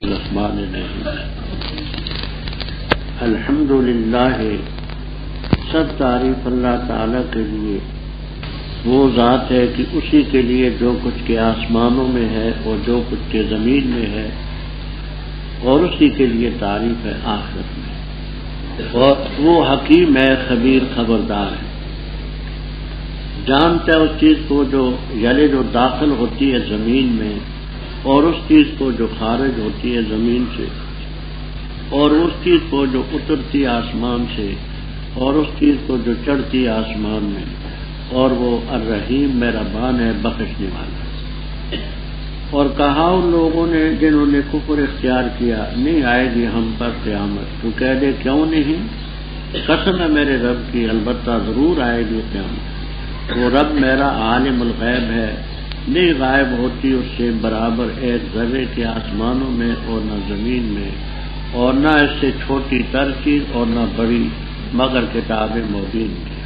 الرحمن الرحیم الحمدللہ، سب تعریف اللہ تعالیٰ کے لیے۔ وہ ذات ہے کہ اسی کے لیے جو کچھ کے آسمانوں میں ہے اور جو کچھ کے زمین میں ہے، اور اسی کے لیے تعریف ہے آخرت میں۔ اور وہ حکیم ہے، خبیر، خبردار ہے، جانتا ہے اس چیز کو جو داخل ہوتی ہے زمین میں، اور اس چیز کو جو خارج ہوتی ہے زمین سے، اور اس چیز کو جو اترتی آسمان سے، اور اس چیز کو جو چڑھتی آسمان میں۔ اور وہ الرحیم، مہربان ہے، بخشنے والا۔ اور کہا ان لوگوں نے جنہوں نے کفر اختیار کیا، نہیں آئے گی ہم پر قیامت۔ تو کہہ دے کیوں نہیں؟ قسم ہے میرے رب کی، البتہ ضرور آئے گی قیامت۔ وہ رب میرا عالم الغیب ہے، نہیں غائب ہوتی اس سے برابر ایک ذرے کے آسمانوں میں اور نہ زمین میں، اور نہ اس سے چھوٹی تر چیز اور نہ بڑی، مگر کتاب مبین کی،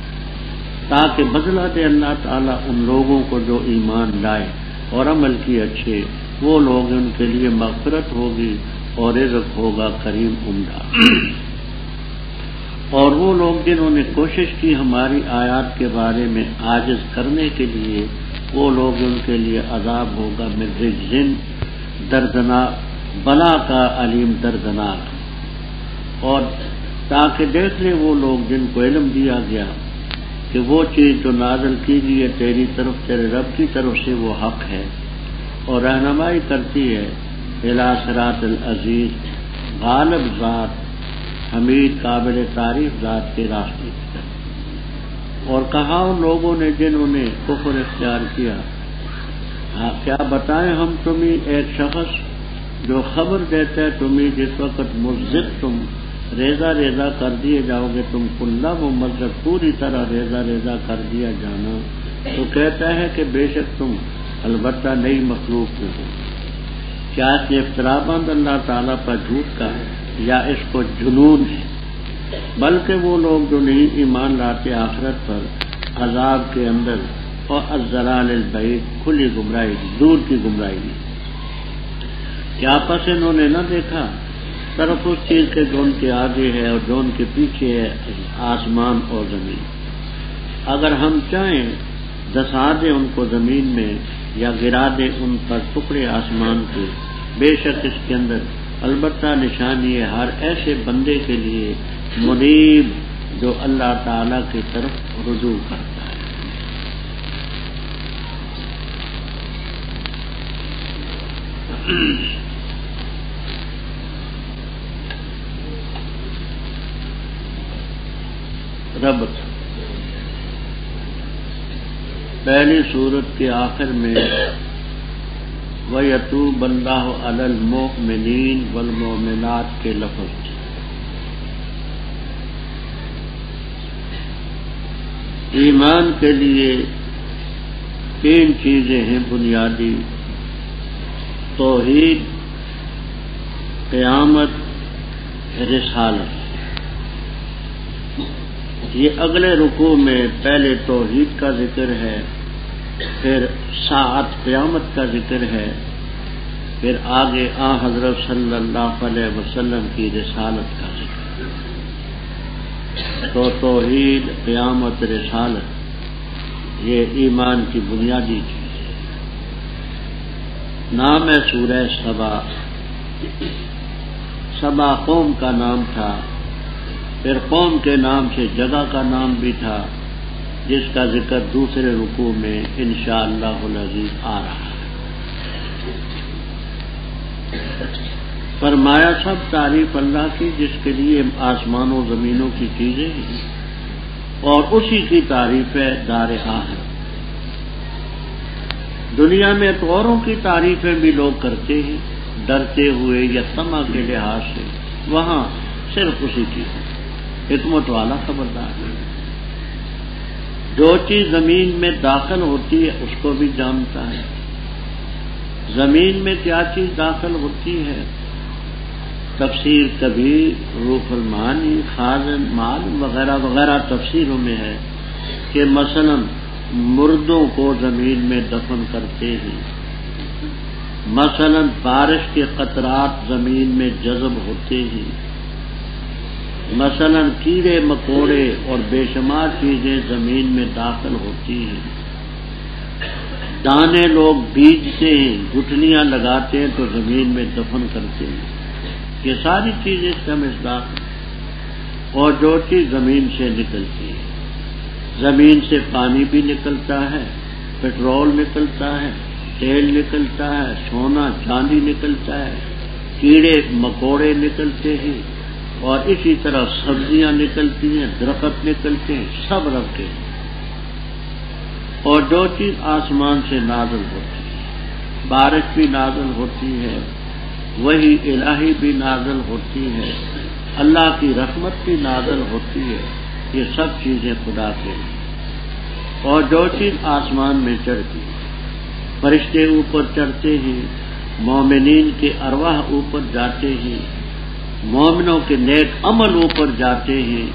تاکہ بدلہ دے اللہ تعالیٰ ان لوگوں کو جو ایمان لائے اور عمل کی اچھے۔ وہ لوگ ان کے لیے مغفرت ہوگی اور رزق ہوگا کریم، عمدہ۔ اور وہ لوگ جنہوں نے کوشش کی ہماری آیات کے بارے میں عاجز کرنے کے لیے، وہ لوگ ان کے لیے عذاب ہوگا من رجز، دردناک، بلا کا علیم دردناک۔ اور تاکہ دیکھ لیں وہ لوگ جن کو علم دیا گیا کہ وہ چیز جو نازل کی گئی ہے تیری طرف، تیرے رب کی طرف سے، وہ حق ہے اور رہنمائی کرتی ہے الی صراط العزیز، غالب ذات، حمید، قابل تعریف ذات کے راستے کی طرف۔ اور کہا ان لوگوں نے جنہوں نے کفر اختیار کیا، کیا بتائیں ہم تمہیں ایک شخص جو خبر دیتا ہے تمہیں جس وقت مزق، تم ریزہ ریزہ کر دیے جاؤ گے، تم کلّا ممزق، پوری طرح ریزہ ریزہ کر دیا جانا، تو کہتا ہے کہ بے شک تم البتہ نئی مخلوق میں ہو۔ کیا اس نے افترا بند اللہ تعالیٰ پر جھوٹ کا ہے، یا اس کو جنون ہے؟ بلکہ وہ لوگ جو نہیں ایمان لاتے آخرت پر، عذاب کے اندر، اور الضلال البعید، کھلی گمراہی، دور کی گمراہی۔ کیا پس انہوں نے نہ دیکھا طرف اس چیز کے جو ان کے آگے ہے اور جو ان کے پیچھے ہے، آسمان اور زمین؟ اگر ہم چاہیں دسا دیں ان کو زمین میں، یا گرا دیں ان پر ٹکڑے آسمان کے، بے شک اس کے اندر البتہ نشانی ہے ہر ایسے بندے کے لیے منیب جو اللہ تعالی کی طرف رجوع کرتا ہے۔ رب پہلی سورت کے آخر میں وَيَتُوبَ اللَّهُ عَلَى الْمُؤْمِنِينَ وَالْمُؤْمِنَاتِ کے لفظ۔ ایمان کے لیے تین چیزیں ہیں بنیادی: توحید، قیامت، رسالت۔ یہ اگلے رکوع میں پہلے توحید کا ذکر ہے، پھر ساعت قیامت کا ذکر ہے، پھر آگے حضرت صلی اللہ علیہ وسلم کی رسالت کا ذکر ہے۔ تو توحید، قیامت، رسالت، یہ ایمان کی بنیادی چیز ہے۔ نام ہے سورہ سبا۔ سبا قوم کا نام تھا، پھر قوم کے نام سے جگہ کا نام بھی تھا، جس کا ذکر دوسرے رکوع میں انشاءاللہ العزیز آ رہا ہے۔ فرمایا سب تعریف اللہ کی جس کے لیے آسمانوں زمینوں کی چیزیں ہیں، اور اسی کی تعریف ہے دار آخرت۔ دنیا میں تو اوروں کی تعریفیں بھی لوگ کرتے ہیں ڈرتے ہوئے یا طمع کے لحاظ سے، وہاں صرف اسی کی حکمت والا خبردار ہے۔ جو چیز زمین میں داخل ہوتی ہے اس کو بھی جانتا ہے۔ زمین میں کیا چیز داخل ہوتی ہے؟ تفسیر کبیر، روح المعانی، خازن، معلوم وغیرہ وغیرہ تفسیروں میں ہے کہ مثلا مردوں کو زمین میں دفن کرتے ہیں مثلا بارش کے قطرات زمین میں جذب ہوتے ہیں، مثلا کیڑے مکوڑے اور بے شمار چیزیں زمین میں داخل ہوتی ہیں، دانے لوگ بیجتے ہیں، گٹھلیاں لگاتے ہیں تو زمین میں دفن کرتے ہیں، یہ ساری چیزیں اس کا مصداق ہے۔ اور جو چیز زمین سے نکلتی ہے، زمین سے پانی بھی نکلتا ہے، پیٹرول نکلتا ہے، تیل نکلتا ہے، سونا چاندی نکلتا ہے، کیڑے مکوڑے نکلتے ہیں، اور اسی طرح سبزیاں نکلتی ہیں، درخت نکلتے ہیں، سب رکھتے ہیں۔ اور جو چیز آسمان سے نازل ہوتی ہے، بارش بھی نازل ہوتی ہے، وہی الہی بھی نازل ہوتی ہے، اللہ کی رحمت بھی نازل ہوتی ہے، یہ سب چیزیں خدا کے ہیں۔ اور جو چیز آسمان میں چڑھتی ہے، فرشتے اوپر چڑھتے ہیں، مومنین کے ارواح اوپر جاتے ہیں، مومنوں کے نیک عمل اوپر جاتے ہیں،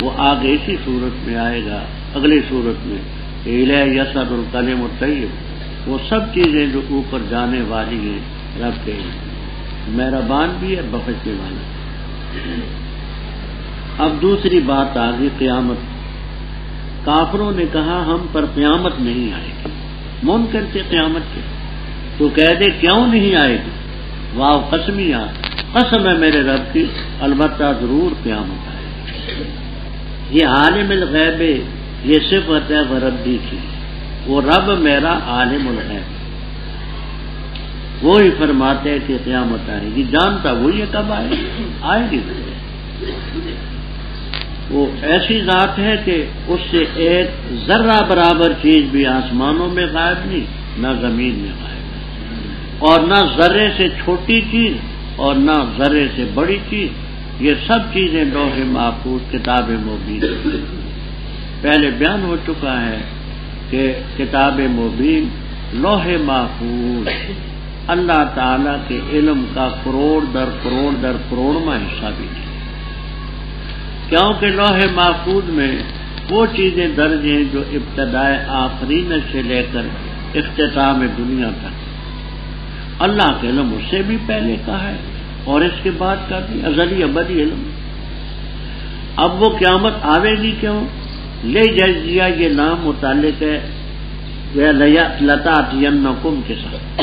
وہ آگے اسی صورت میں آئے گا، اگلی صورت میں الیہ یصعد الکلم الطیب، وہ سب چیزیں جو اوپر جانے والی ہیں رب کے ہیں، مہربان بھی ہے، بخشنے والا۔ اب دوسری بات آ گئی قیامت۔ کافروں نے کہا ہم پر قیامت نہیں آئے گی، منکر تھے قیامت کے، تو کہہ دے کیوں نہیں آئے گی؟ واو قسمیہ، قسم ہے میرے رب کی، البتہ ضرور قیامت آئے گی۔ یہ عالم الغیب، یہ صفت ہے ربی کی، وہ رب میرا عالم الغیب، وہی فرماتے کہ قیامت آئے گی، جانتا وہی ہے کب آئے گی، آئے گی۔ وہ ایسی ذات ہے کہ اس سے ایک ذرہ برابر چیز بھی آسمانوں میں غائب نہیں، نہ زمین میں غائب، اور نہ ذرے سے چھوٹی چیز اور نہ ذرے سے بڑی چیز، یہ سب چیزیں لوح محفوظ کتاب مبین۔ پہلے بیان ہو چکا ہے کہ کتاب مبین لوح محفوظ اللہ تعالی کے علم کا کروڑ در کروڑ در کروڑواں حصہ بھی نہیں، کیونکہ لوح محفوظ میں وہ چیزیں درج ہیں جو ابتدائے آفرین سے لے کر اختتام دنیا تک، اللہ کے علم اس سے بھی پہلے کا ہے اور اس کے بعد کا بھی ازلی ابدی علم۔ اب وہ قیامت آوے گی کیوں؟ لے جزیہ، یہ نام متعلق ہے لتاتینکم کے ساتھ،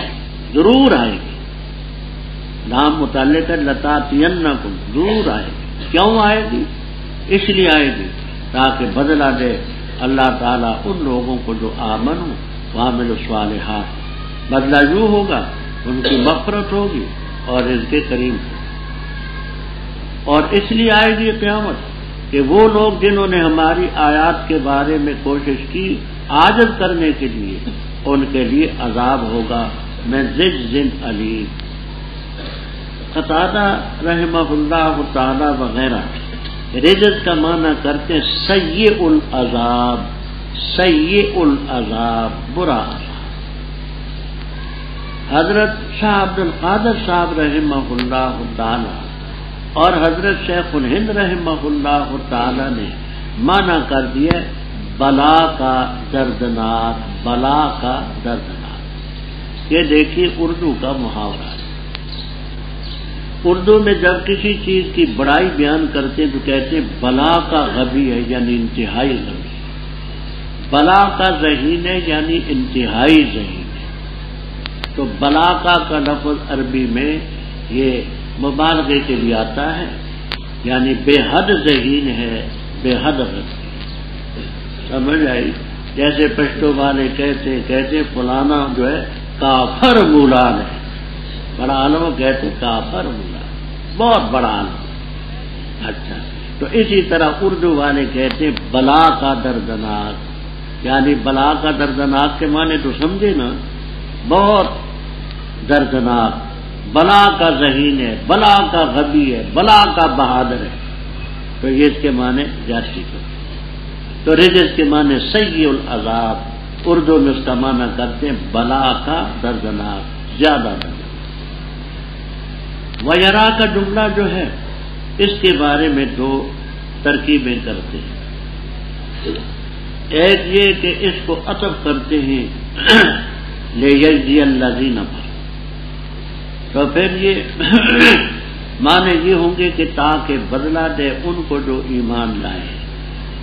ضرور آئے گی، نام متعلق ہے لتاتینکم، ضرور آئے گی۔ کیوں آئے گی؟ اس لیے آئے گی تاکہ بدلہ دے اللہ تعالیٰ ان لوگوں کو جو آمنوا وعملوا الصالحات، بدلہ یوں ہوگا ان کی مغفرت ہوگی اور رزق کریم ہوگا۔ اور اس لیے آئے گی قیامت کہ وہ لوگ جنہوں نے ہماری آیات کے بارے میں کوشش کی عاجز کرنے کے لیے، ان کے لیے عذاب ہوگا من رجز علیم۔ قتادہ رحمہ اللہ تعالی وغیرہ رجز کا معنی کرتے ہیں سیء العذاب، سیء العذاب، برا عذاب۔ حضرت شاہ عبد القادر صاحب رحمہ اللہ تعالی اور حضرت شیخ الہند رحمہ اللہ تعالی نے معنی کر دیا بلا کا دردناک، بلا کا دردناک۔ یہ دیکھیے اردو کا محاورہ ہے۔ اردو میں جب کسی چیز کی بڑائی بیان کرتے ہیں تو کہتے ہیں بلا کا غبی ہے، یعنی انتہائی غبی، بلا کا ذہین ہے یعنی انتہائی ذہین ہے۔ تو بلا کا لفظ عربی میں یہ مبالغے کے لیے آتا ہے، یعنی بے حد ذہین ہے، بے حد غبی۔ سمجھ آئی؟ جیسے پشتو والے کہتے فلانا جو ہے کافر مولان ہے، بڑا عالم کہتے کافر مولان، بہت بڑا عالم۔ اچھا، تو اسی طرح اردو والے کہتے بلا کا دردناک، یعنی بلا کا دردناک کے معنی تو سمجھے نا، بہت دردناک، بلا کا ذہین ہے، بلا کا غبی ہے، بلا کا بہادر ہے، تو یہ اس کے معنی جاتی کرتے۔ تو رجز کے معنی سیء العذاب، اردو میں اس کا معنی کرتے ہیں بلا کا دردناک، زیادہ دردناک۔ وَيَرَا کا جملہ جو ہے اس کے بارے میں دو ترکیبیں کرتے ہیں۔ ایک یہ کہ اس کو عطف کرتے ہیں لِيَجْزِيَ الَّذِينَ پر، تو پھر یہ معنی یہ ہوں گے کہ تاکہ بدلہ دے ان کو جو ایمان لائے،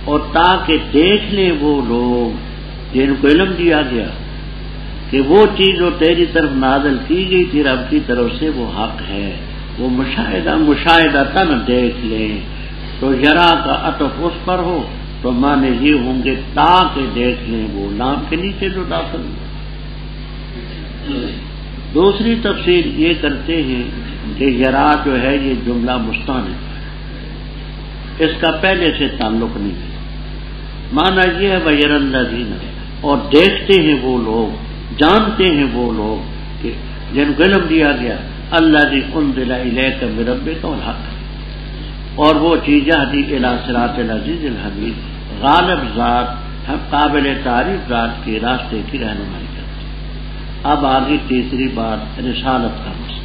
اور تاکہ دیکھ لیں وہ لوگ جن کو علم دیا گیا کہ وہ چیز جو تیری طرف نازل کی گئی تھی رب کی طرف سے وہ حق ہے، وہ مشاہدہ تن دیکھ لیں۔ تو یرا کا عطف اس پر ہو تو معنی یہ ہوں گے تاکہ دیکھ لیں وہ، لام کے نیچے جو داخل ہے۔ دوسری تفسیر یہ کرتے ہیں کہ یرا جو ہے یہ جملہ مستانف ہے، اس کا پہلے سے تعلق نہیں ہے۔ معنی یہ ہے وَيَرَ الَّذِينَ، اور دیکھتے ہیں وہ لوگ، جانتے ہیں وہ لوگ کہ جن کو علم دیا گیا الَّذِي أُنزِلَ إِلَيْكَ مِن رَّبِّكَ الْحَقُّ، اور وہ چیز یہدی إِلَىٰ صِرَاطِ الْعَزِیزِ الْحَمِیدِ، غالب ذات، قابل تعریف ذات کے راستے کی رہنمائی کرتی۔ اب آگے تیسری بات رسالت کا مسئلہ۔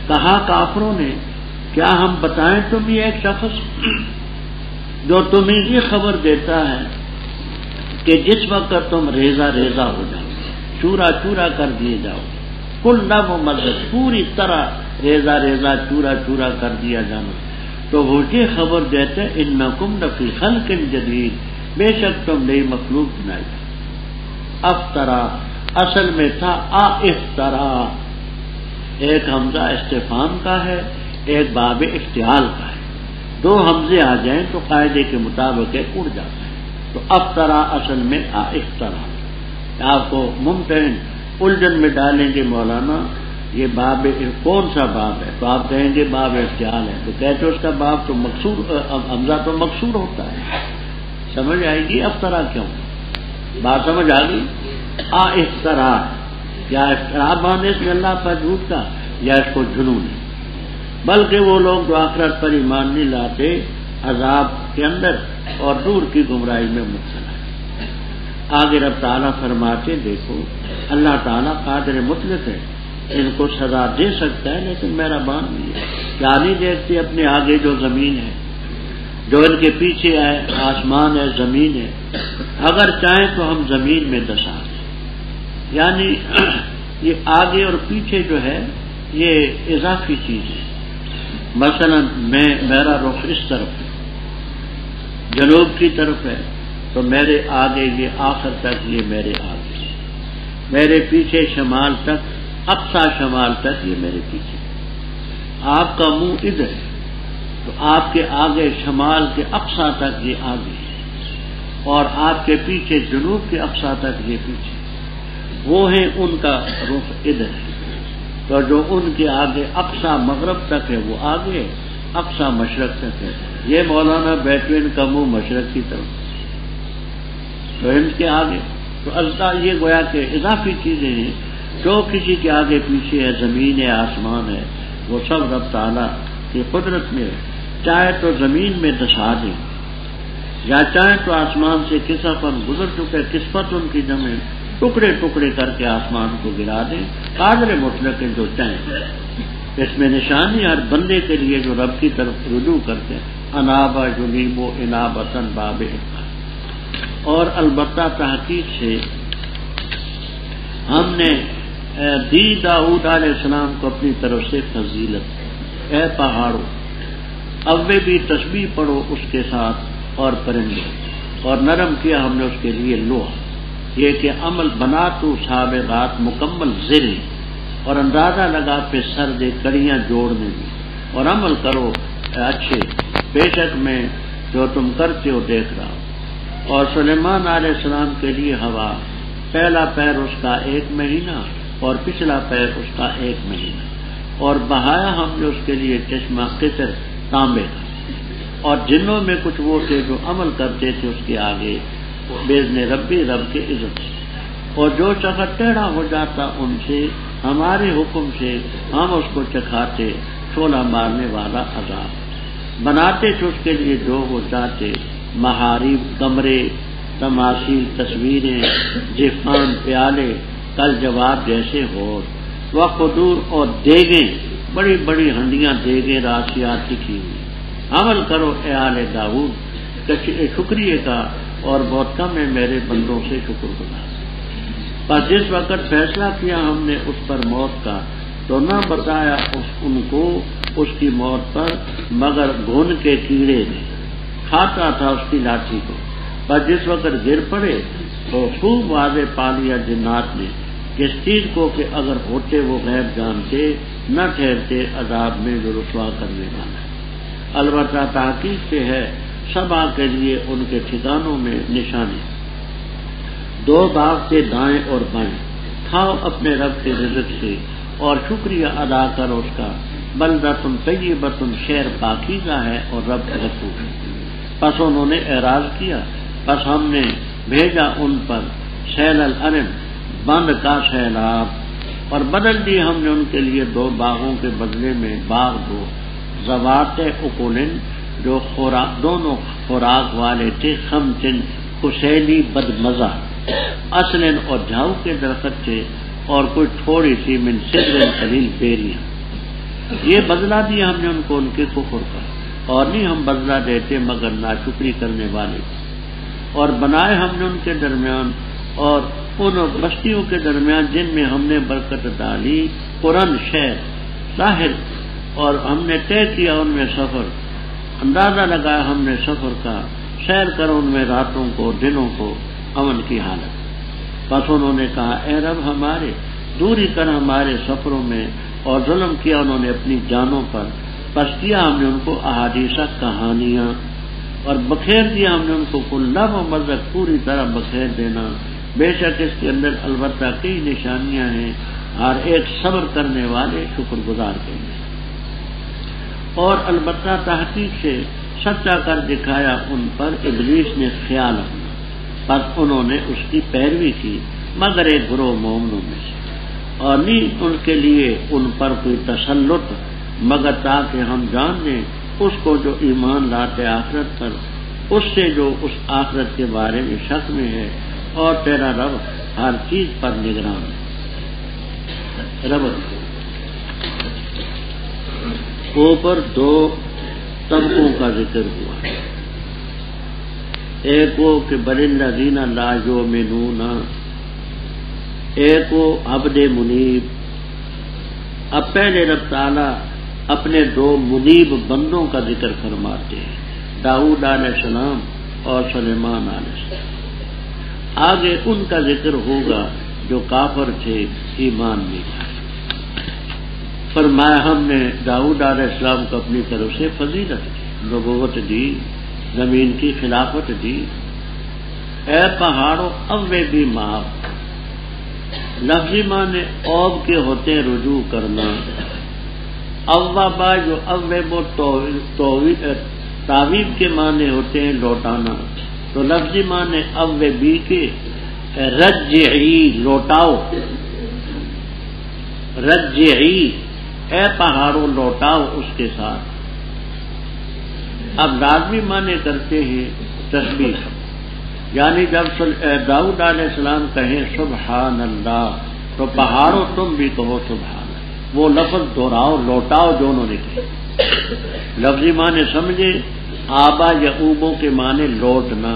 کہا کافروں نے کیا ہم بتائیں تمہیں ایک شخص جو تمہیں یہ خبر دیتا ہے کہ جس وقت تم ریزہ ریزہ ہو جاؤ، چورا چورا کر دیے جاؤ، کل نب و مدد پوری طرح ریزہ ریزہ چورا چورا کر دیا جانا، تو وہ یہ خبر دیتے انکم لفی خلق جدید، بے شک تم نئی مخلوق بنائی۔ افطرا اصل میں تھا افطرا، ایک حمزہ استفہام کا ہے، ایک باب افتعال کا ہے، دو حمزے آ جائیں تو قاعدے کے مطابق اڑ جاتا ہے۔ تو افطرا اصل میں افطرا، آپ کو ممتحن الجھن میں ڈالیں گے مولانا یہ باب کون سا باب ہے، تو آپ کہیں گے باب افتعال ہے، تو کہتے اس کا باب تو مکسور، حمزہ تو مکسور ہوتا ہے، سمجھ آئے گی افطرا کیوں، بات سمجھ آ گئی۔ افطرا کیا افطرا باندھے اس میں اللہ پر جھوٹ کا، یا اس کو جنون ہے، بلکہ وہ لوگ جو آخرت پر ایمان نہیں لاتے عذاب کے اندر اور دور کی گمراہی میں مبتلا ہے۔ آگے رب تعالیٰ فرماتے دیکھو اللہ تعالیٰ قادر مطلق ہے، ان کو سزا دے سکتا ہے لیکن مہربان نہیں ہے۔ کیا نہیں دیکھتے اپنے آگے جو زمین ہے، جو ان کے پیچھے ہے آسمان ہے، زمین ہے، اگر چاہیں تو ہم زمین میں دسا دیں، یعنی یہ آگے اور پیچھے جو ہے یہ اضافی چیز ہے۔ مثلا میرا رخ اس طرف ہے، جنوب کی طرف ہے، تو میرے آگے یہ آخر تک یہ میرے آگے، میرے پیچھے شمال تک، اقصی شمال تک یہ میرے پیچھے۔ آپ کا منہ ادھر ہے تو آپ کے آگے شمال کے اقصی تک یہ آگے ہے، اور آپ کے پیچھے جنوب کے اقصی تک یہ پیچھے، وہ ہیں ان کا رخ ادھر ہے، تو جو ان کے آگے اقصی مغرب تک ہے وہ آگے، اقصی مشرق تک ہے۔ یہ مولانا بیٹھے ان کا منہ مشرق کی طرف تو ان کے آگے، تو اللہ یہ گویا کہ اضافی چیزیں ہیں، جو کسی کے آگے پیچھے ہے، زمین ہے، آسمان ہے، وہ سب رب تعالیٰ کی قدرت میں ہے۔ چاہے تو زمین میں دسا دیں، یا چاہے تو آسمان سے کسفن گزر چکے، کسفت ان کی جمع، ٹکڑے ٹکڑے کر کے آسمان کو گرا دیں، قادر مطلق جو چاہیں۔ اس میں نشانی ہر بندے کے لیے جو رب کی طرف رجوع کرتے ہیں، انابا جنیب و انابتن باب اقبال۔ اور البتہ تحقیق سے ہم نے دی داؤد علیہ السلام کو اپنی طرف سے فضیلت، اے پہاڑوں اوے بھی تسبیح پڑھو اس کے ساتھ، اور پرندے، اور نرم کیا ہم نے اس کے لیے لوہا، یہ کہ عمل بنا تو سابقات مکمل زر، اور اندازہ لگا پہ سر دے کڑیاں جوڑنے میں، اور عمل کرو اچھے، بے شک میں جو تم کرتے ہو دیکھ رہا ہوں۔ اور سلیمان علیہ السلام کے لیے ہوا، پہلا پیر اس کا 1 مہینہ اور پچھلا پیر اس کا 1 مہینہ، اور بہایا ہم نے اس کے لیے چشمہ قطر تانبے کا، اور جنوں میں کچھ وہ تھے جو عمل کرتے تھے اس کے آگے باذن ربی، رب کے عزت سے، اور جو شخص ٹیڑھا ہو جاتا ان سے ہمارے حکم سے ہم اس کو چکھاتے چھولا مارنے والا عذاب، بناتے تھے اس کے لیے جو وہ چاہتے، محاریب، کمرے، تماثیل، تصویریں، جفان، پیالے، کل جواب جیسے ہو، قدور، اور دیگیں، بڑی بڑی ہنڈیاں دیگیں راسیات لکھی ہوئی۔ عمل کرو اے آل داؤد شکریہ کا، اور بہت کم ہے میرے بندوں سے شکر گزار۔ پر جس وقت فیصلہ کیا ہم نے اس پر موت کا، تو نہ بتایا ان کو اس کی موت پر مگر گھن کے کیڑے نے، کھاتا تھا اس کی لاٹھی کو، پر جس وقت گر پڑے تو خوب واضح پا لیا جنات نے کس چیز کو کہ اگر ہوتے وہ غیب جانتے نہ ٹھہرتے عذاب میں جو رسوا کرنے والا ہے۔ البتہ تحقیق سے ہے سبا کے لیے ان کے ٹھکانوں میں نشانی، دو باغ تھے دائیں اور بائیں، کھاؤ اپنے رب کے رزق سے اور شکریہ ادا کرو اس کا، بلدۃ طیبۃ شہر پاکیزہ ہے اور رب غفور ہے۔ پس انہوں نے اعراض کیا، پس ہم نے بھیجا ان پر سیل العرم بند کا سیلاب، اور بدل دی ہم نے ان کے لیے دو باغوں کے بدلے میں باغ دو، ذوات اکلن جو دونوں خوراک والے تھے، خمسن کسیلی بدمزہ، اصلن اور جھاؤ کے درخت تھے، اور کوئی تھوڑی سی من سدر قلیل بیریاں۔ یہ بدلہ دیا ہم نے ان کو ان کے کفر کا، اور نہیں ہم بدلہ دیتے مگر ناشکری کرنے والے، اور بنائے ہم نے ان کے درمیان اور ان بستیوں کے درمیان جن میں ہم نے برکت ڈالی قرن شہر ظاہر، اور ہم نے طے کیا ان میں سفر، اندازہ لگایا ہم نے سفر کا، سیر کرو ان میں راتوں کو دنوں کو امن کی حالت۔ بس انہوں نے کہا اے رب ہمارے دوری کر ہمارے سفروں میں، اور ظلم کیا انہوں نے اپنی جانوں پر، پس کیا ہم نے ان کو احادیث کہانیاں، اور بکھیر دیا ہم نے ان کو کل لب و مذہب پوری طرح بکھیر دینا، بے شک اس کے اندر البتہ کئی نشانیاں ہیں، ہر ایک صبر کرنے والے شکر گزار کے لیے۔ اور البتہ تحقیق سے سچا کر دکھایا ان پر ابلیس نے خیال اپنا، پس انہوں نے اس کی پیروی کی مگر ایک گروہ مومنوں میں سے، اور نہیں ان کے لیے ان پر کوئی تسلط مگر تاکہ ہم جان لیں اس کو جو ایمان لاتے آخرت پر، اس سے جو اس آخرت کے بارے میں شک میں ہے، اور تیرا رب ہر چیز پر نگران ہے۔ رب اوپر دو طبقوں کا ذکر ہوا، ایک وہ کہ بل الذین لا یؤمنون، ایک وہ عبد منیب۔ اب پہلے رب تعالیٰ اپنے دو منیب بندوں کا ذکر فرماتے ہیں، داؤد علیہ السلام اور سلیمان علیہ السلام۔ آگے ان کا ذکر ہوگا جو کافر تھے، ایمان نہیں لائے۔ فرمایا ہم نے داؤد علیہ السلام کو اپنی طرف سے فضیلت دی، نبوت دی، زمین کی خلافت دی۔ اے پہاڑوں اوے بھی معاف، لفظی معنی اوب کے ہوتے ہیں رجوع کرنا، اوابا جو اوب تعویب کے معنی ہوتے ہیں لوٹانا، تو لفظی معنی اوبی کے رجعی لوٹاؤ، رجعی اے پہاڑوں لوٹاؤ اس کے ساتھ۔ اب لازمی معنی کرتے ہیں تسبیح، یعنی جب داؤد علیہ السلام کہیں سبحان اللہ تو پہاڑوں تم بھی کہو سبحان اللہ، وہ لفظ دہراؤ لوٹاؤ جو انہوں نے کہے۔ لفظی معنی سمجھے، آبا یا اوبوں کے معنی لوٹنا،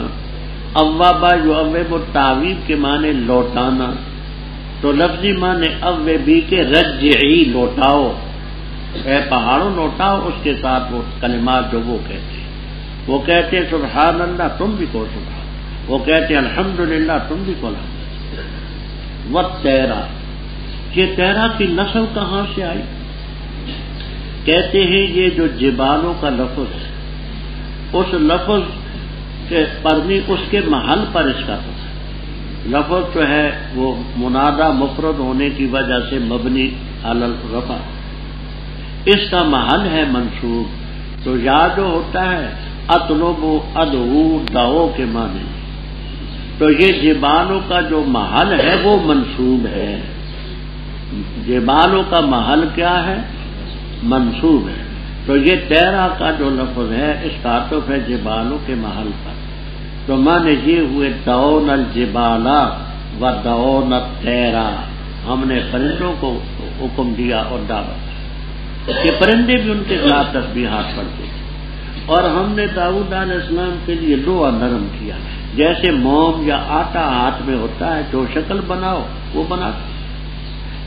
اوابا جو اویب و تعویب کے معنی لوٹانا، تو لفظی معنی اوبی کے رجعی لوٹاؤ، اے پہاڑوں لوٹاؤ اس کے ساتھ وہ کلمات جو وہ کہتے ہیں۔ وہ کہتے ہیں سبحان اللہ تم بھی کہو سبحان، وہ کہتے ہیں الحمدللہ تم بھی کہو الحمدللہ۔ والتیرا، یہ تیرا کی نسل کہاں سے آئی؟ کہتے ہیں یہ جو جبالوں کا لفظ ہے، اس لفظ کے پرنی اس کے محل پر اس کا لفظ جو ہے وہ منادہ مفرد ہونے کی وجہ سے مبنی علی الرفع، اس کا محل ہے منصوب، تو یا جو ہوتا ہے اطلب و ادعو دعو کے معنی، تو یہ جبالوں کا جو محل ہے وہ منصوب ہے۔ جبالوں کا محل کیا ہے؟ منصوب ہے۔ تو یہ تیرا کا جو لفظ ہے اس کا عطف ہے جبالوں کے محل پر، تو معنی یہ ہوئے دعون الجبالا و دعون الطیرا، ہم نے پرندوں کو حکم دیا اور دعوت کہ پرندے بھی ان کے ساتھ تسبیحات پڑھتے تھے، اور ہم نے داؤد علیہ السلام کے لیے لوہا نرم کیا، جیسے موم یا آٹا ہاتھ میں ہوتا ہے جو شکل بناؤ وہ بناتے،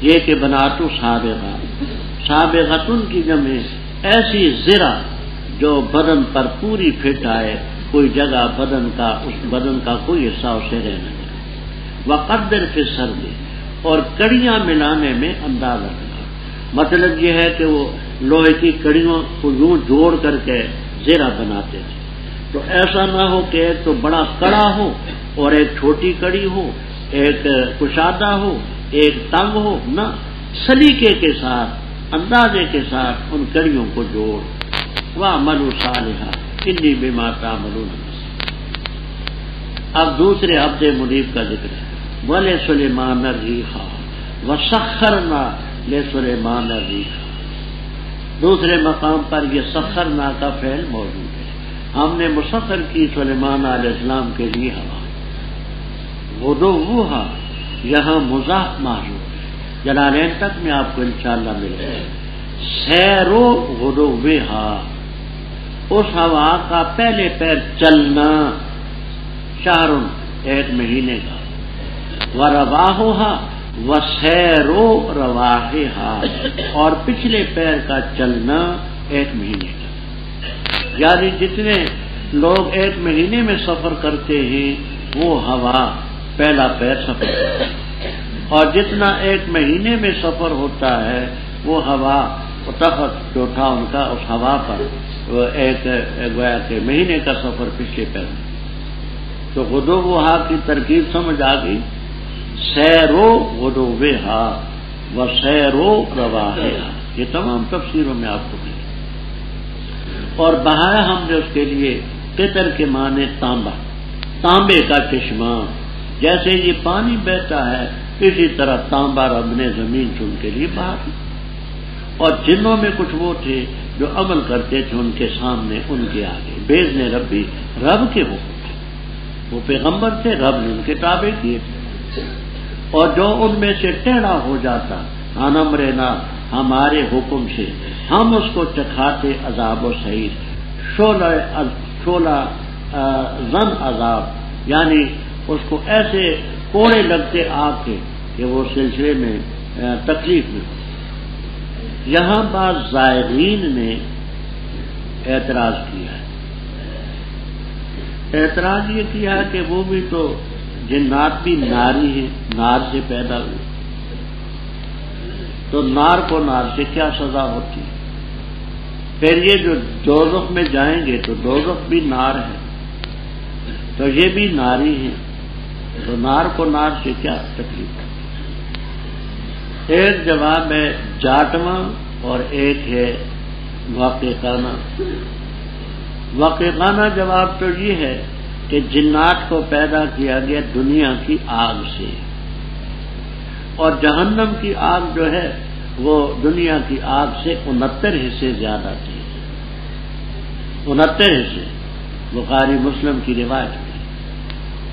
یہ کہ بناتو سابغہ، سابغتن کی جمع ایسی زرہ جو بدن پر پوری فٹ آئے، کوئی جگہ بدن کا کوئی حصہ اسے رہ نہ جائے۔ وقدر فی السرد، اور کڑیاں ملانے میں انداز رکھنا، مطلب یہ ہے کہ وہ لوہے کی کڑیوں کو یوں جوڑ کر کے زیرہ بناتے تھے، تو ایسا نہ ہو کہ ایک تو بڑا کڑا ہو اور ایک چھوٹی کڑی ہو، ایک کشادہ ہو ایک تنگ ہو، نہ، سلیقے کے ساتھ اندازے کے ساتھ ان کڑیوں کو جوڑ۔ وَاعْمَلُوا صَالِحًا إِنِّي بِمَا تَعْمَلُونَ بَصِيرٌ۔ اب دوسرے عبد منیب کا ذکر ہے، وَلِسُلَيْمَانَ الرِّيحَ وَسَخَّرْنَا لِسُلَيْمَانَ الرِّيحَ۔ دوسرے مقام پر یہ سخرنا کا فعل موجود ہے، ہم نے مسخر کی سلیمان علیہ السلام کے لیے ہوا۔ غدوہا یہاں مضاف محذوف ہے، جلالین تک میں آپ کو انشاءاللہ ملے گا۔ سیرو غدوہا، اس ہوا کا پہلے پیر چلنا، شہر ایک مہینے کا، ورواہا وسیرو رواہا، اور پچھلے پیر کا چلنا ایک مہینے کا، یعنی جتنے لوگ ایک مہینے میں سفر کرتے ہیں وہ ہوا پہلا پیر سفر کرتا ہے، اور جتنا ایک مہینے میں سفر ہوتا ہے وہ ہوا متفق جو تھا ان کا اس ہوا پر وہ ایک گویا کہ مہینے کا سفر پچھلے پیر میں۔ تو غدوہا کی ترکیب سمجھ آ گئی، سیرو غدوہا و سیرو رواہا، یہ تمام تفسیروں میں آپ کو ملے۔ اور بہایا ہم نے اس کے لیے قطر کے معنی تانبا، تانبے کا چشمہ، جیسے یہ پانی بہتا ہے اسی طرح تانبا رب نے زمین سے ان کے لیے بہا دی۔ اور جنوں میں کچھ وہ تھے جو عمل کرتے تھے ان کے سامنے ان کے آگے، بیزن ربی، رب کے حکم تھے، وہ پیغمبر تھے، رب نے ان کے تابع کیے تھے، اور جو ان میں سے ٹیڑھا ہو جاتا ہن امرنا، ہمارے حکم سے ہم اس کو چکھاتے عذاب و سعیر، شعلہ زن عذاب، یعنی اس کو ایسے کوڑے لگتے آگ کے کہ وہ سلسلے میں تکلیف میں ہو۔ یہاں بعض زائرین نے اعتراض کیا ہے، اعتراض یہ کیا ہے کہ وہ بھی تو جنات بھی ناری ہیں، نار سے پیدا ہوئے، تو نار کو نار سے کیا سزا ہوتی ہے؟ پھر یہ جو دوزخ میں جائیں گے تو دوزخ بھی نار ہے، تو یہ بھی ناری ہیں، تو نار کو نار سے کیا تکلیف ہے؟ ایک جواب ہے جاٹواں اور ایک ہے واقعانہ۔ واقعانہ جواب تو یہ ہے کہ جنات کو پیدا کیا گیا دنیا کی آگ سے، اور جہنم کی آگ جو ہے وہ دنیا کی آگ سے 69 حصے زیادہ تھی، 69 حصے، بخاری مسلم کی روایت ہے۔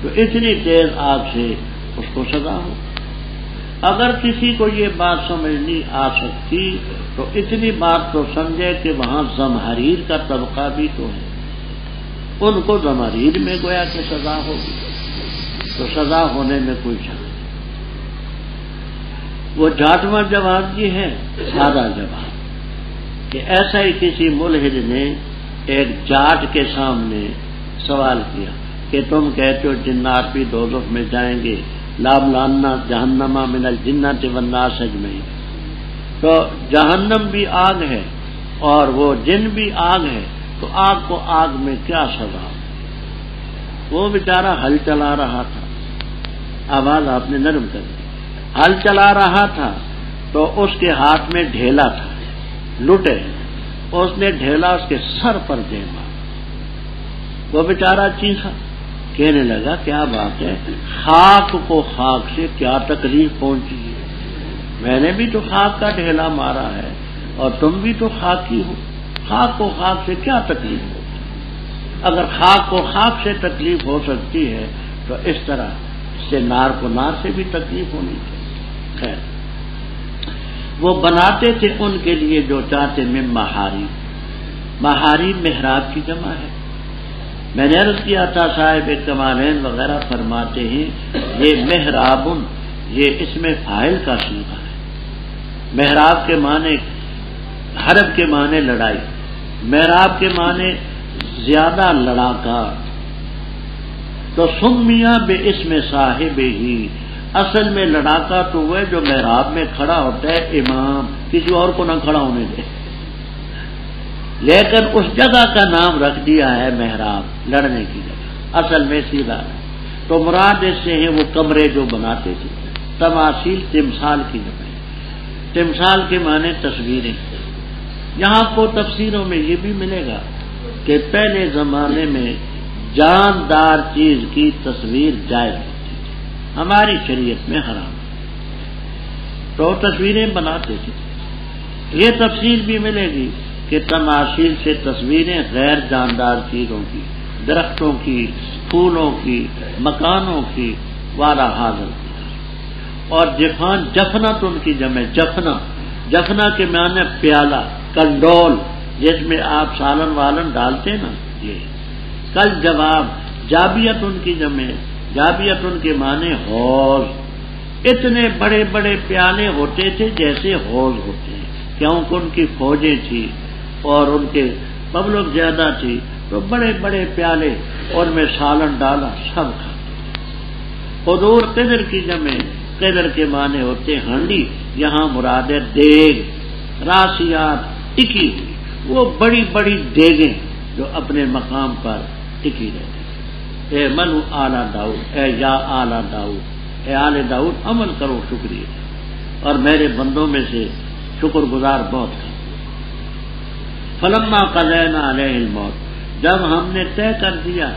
تو اتنی تیز آگ سے اس کو سزا ہو۔ اگر کسی کو یہ بات سمجھ نہیں آ سکتی تو اتنی بات تو سمجھے کہ وہاں زمہریر کا طبقہ بھی تو ہے، ان کو زمہریر میں گویا کہ سزا ہوگی، تو سزا ہونے میں کوئی شک نہیں۔ وہ جاٹواں جواب یہ ہے، سادہ جواب، کہ ایسا ہی کسی ملحد نے ایک جاٹ کے سامنے سوال کیا کہ تم کہتے ہو جنات بھی دوزخ میں جائیں گے، لاملانہ جہنما من الجنۃ والناس اجمعین، تو جہنم بھی آگ ہے اور وہ جن بھی آگ ہے، تو آگ کو آگ میں کیا سزا؟ وہ بیچارہ ہل چلا رہا تھا، آواز آپ نے نرم کر دی، ہل چلا رہا تھا تو اس کے ہاتھ میں ڈھیلا تھا، لٹے، اس نے ڈھیلا اس کے سر پر دے مارا، وہ بیچارہ چیخا، کہنے لگا کیا بات ہے، خاک کو خاک سے کیا تکلیف پہنچی ہے، میں نے بھی تو خاک کا ڈھیلا مارا ہے اور تم بھی تو خاکی ہو، خاک کو خاک سے کیا تکلیف ہوتی؟ اگر خاک کو خاک سے تکلیف ہو سکتی ہے تو اس طرح سے نار کو نار سے بھی تکلیف ہونی چاہیے۔ خیر، وہ بناتے تھے ان کے لیے جو چاہتے میں محاری محراب کی جمع ہے۔ میں نے عرض کیا تھا صاحب کمالین وغیرہ فرماتے ہیں یہ محرابن، یہ اس میں فاعل کا صیغہ ہے، محراب کے معنی حرب کے معنی لڑائی، محراب کے معنی زیادہ لڑاکا، تو سمیا بے اسم صاحب ہی، اصل میں لڑاکا تو وہ جو محراب میں کھڑا ہوتا ہے امام، کسی اور کو نہ کھڑا ہونے دے، لیکن اس جگہ کا نام رکھ دیا ہے محراب، لڑنے کی جگہ، اصل میں سیدھا ہے۔ تو مراد اس سے ہیں وہ کمرے جو بناتے تھے، تماثیل تمثال کی جگہ، تمثال کے معنی تصویریں۔ یہاں کو تفسیروں میں یہ بھی ملے گا کہ پہلے زمانے میں جاندار چیز کی تصویر جائز ہوتی تھی، ہماری شریعت میں حرام، تو تصویریں بناتے تھے۔ یہ تفصیل بھی ملے گی کہ تماثیل سے تصویریں غیر جاندار چیزوں کی، درختوں کی، پھولوں کی، مکانوں کی، والا حاضر کیا۔ اور جفان، جفنت ان کی جمع جفنا، جفنا کے معنی پیالہ، کنڈول جس میں آپ سالن والن ڈالتے نا، یہ کل جواب، جابیت ان کی جمع، جابیت ان کے معنی حوض، اتنے بڑے بڑے پیالے ہوتے تھے جیسے حوض ہوتے ہیں، کیونکہ ان کی فوجیں تھی اور ان کے پبلک زیادہ تھی، تو بڑے بڑے پیالے، ان میں سالن ڈالا سب کھاتے۔ قدور قدر کی جمع، قدر کے معنی ہوتے ہانڈی، یہاں مراد ہے دیگ، راسیات ٹکی ہوئی، وہ بڑی بڑی دیگیں جو اپنے مقام پر ٹکی رہتی۔ اے منو آلہ داؤد، اے یا آلہ داؤد، اے آل داؤد عمل کرو شکریہ، اور میرے بندوں میں سے شکر گزار بہت ہیں۔ فلما قضینا علیہ الموت، جب ہم نے طے کر دیا